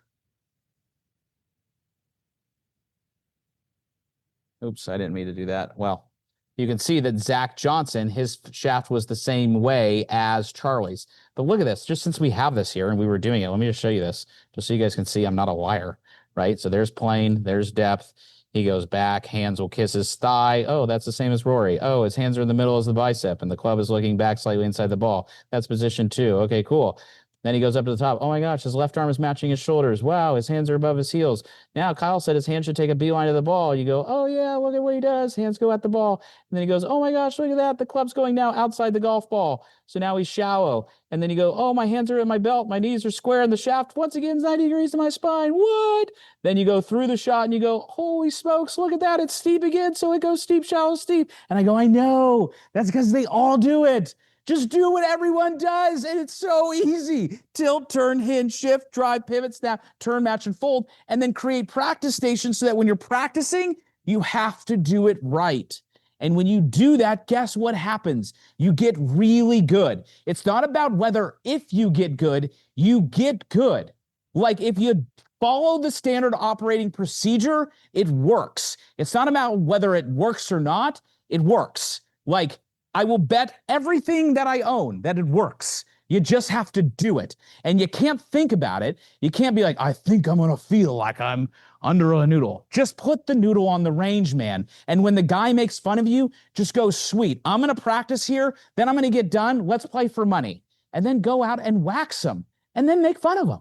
Oops, I didn't mean to do that. Well, you can see that Zach Johnson, his shaft was the same way as Charlie's. But look at this, just since we have this here and we were doing it, let me just show you this, just so you guys can see I'm not a liar, right? So there's plane, there's depth. He goes back, hands will kiss his thigh. Oh, that's the same as Rory. Oh, his hands are in the middle as the bicep, and the club is looking back slightly inside the ball. That's position 2. Okay, cool. Then he goes up to the top. Oh my gosh, his left arm is matching his shoulders. Wow, his hands are above his heels. Now Kyle said his hand should take a beeline to the ball. You go, oh yeah, look at what he does. Hands go at the ball. And then he goes, oh my gosh, look at that. The club's going now outside the golf ball. So now he's shallow. And then you go, oh, my hands are in my belt. My knees are square in the shaft. Once again, 90 degrees to my spine. What? Then you go through the shot and you go, holy smokes, look at that. It's steep again. So it goes steep, shallow, steep. And I go, I know. That's because they all do it. Just do what everyone does, and it's so easy. Tilt, turn, hinge, shift, drive, pivot, snap, turn, match, and fold, and then create practice stations so that when you're practicing, you have to do it right. And when you do that, guess what happens? You get really good. It's not about whether if you get good, you get good. Like if you follow the standard operating procedure, it works. It's not about whether it works or not, it works. Like, I will bet everything that I own that it works. You just have to do it. And you can't think about it. You can't be like, I think I'm going to feel like I'm under a noodle. Just put the noodle on the range, man. And when the guy makes fun of you, just go, sweet, I'm going to practice here. Then I'm going to get done. Let's play for money. And then go out and wax them and then make fun of them.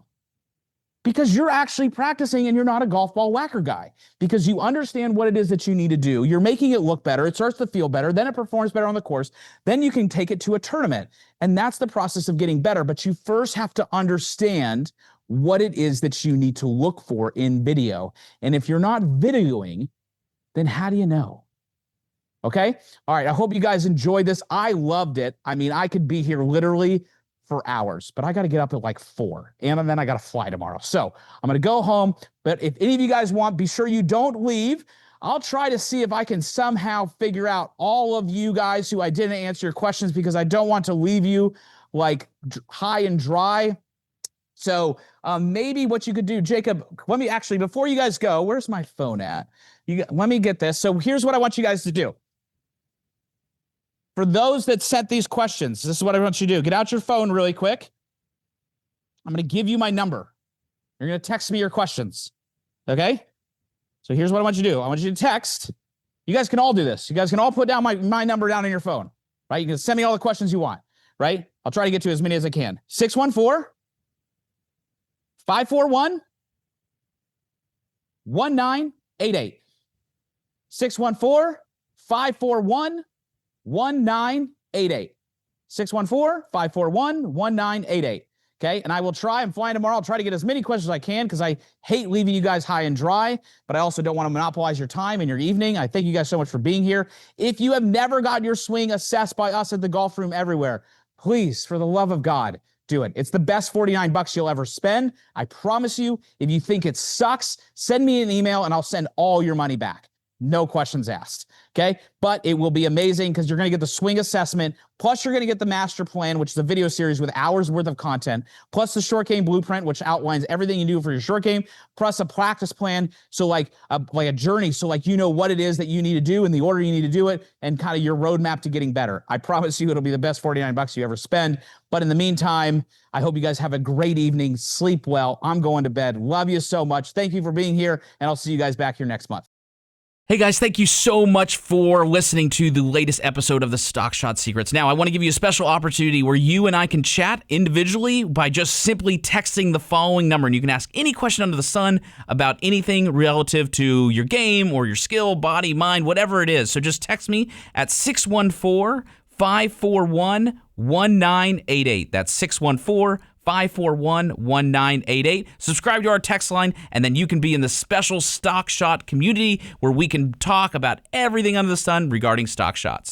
Because you're actually practicing and you're not a golf ball whacker guy. Because you understand what it is that you need to do. You're making it look better. It starts to feel better. Then it performs better on the course. Then you can take it to a tournament. And that's the process of getting better. But you first have to understand what it is that you need to look for in video. And if you're not videoing, then how do you know? Okay? All right. I hope you guys enjoyed this. I loved it. I mean, I could be here literally for hours, but I got to get up at like 4 and then I got to fly tomorrow. So I'm going to go home. But if any of you guys want, be sure you don't leave. I'll try to see if I can somehow figure out all of you guys who I didn't answer your questions, because I don't want to leave you like high and dry. So maybe what you could do, Jacob, let me actually, before you guys go, where's my phone at? Let me get this. So here's what I want you guys to do. For those that sent these questions, this is what I want you to do. Get out your phone really quick. I'm going to give you my number. You're going to text me your questions. Okay? So here's what I want you to do. I want you to text. You guys can all do this. You guys can all put down my number down on your phone. Right? You can send me all the questions you want. Right? I'll try to get to as many as I can. 614-541-1988. 614-541-1988. 614-541-1988. Okay, and I will try. I'm flying tomorrow. I'll try to get as many questions as I can, because I hate leaving you guys high and dry, but I also don't want to monopolize your time and your evening. I thank you guys so much for being here. If you have never got your swing assessed by us at the Golf Room Everywhere, please, for the love of God, do it. It's the best $49 you'll ever spend. I promise you. If you think it sucks, send me an email and I'll send all your money back. No questions asked. Okay. But it will be amazing, because you're going to get the swing assessment. Plus, you're going to get the master plan, which is a video series with hours worth of content, plus the short game blueprint, which outlines everything you do for your short game, plus a practice plan. So like a journey. So like, you know what it is that you need to do and the order you need to do it, and kind of your roadmap to getting better. I promise you, it'll be the best $49 you ever spend. But in the meantime, I hope you guys have a great evening. Sleep well. I'm going to bed. Love you so much. Thank you for being here. And I'll see you guys back here next month. Hey guys, thank you so much for listening to the latest episode of the Stock Shot Secrets. Now, I want to give you a special opportunity where you and I can chat individually by just simply texting the following number, and you can ask any question under the sun about anything relative to your game or your skill, body, mind, whatever it is. So just text me at 614-541-1988. That's 614-541-1988. Subscribe to our text line, and then you can be in the special Stock Shot community where we can talk about everything under the sun regarding stock shots.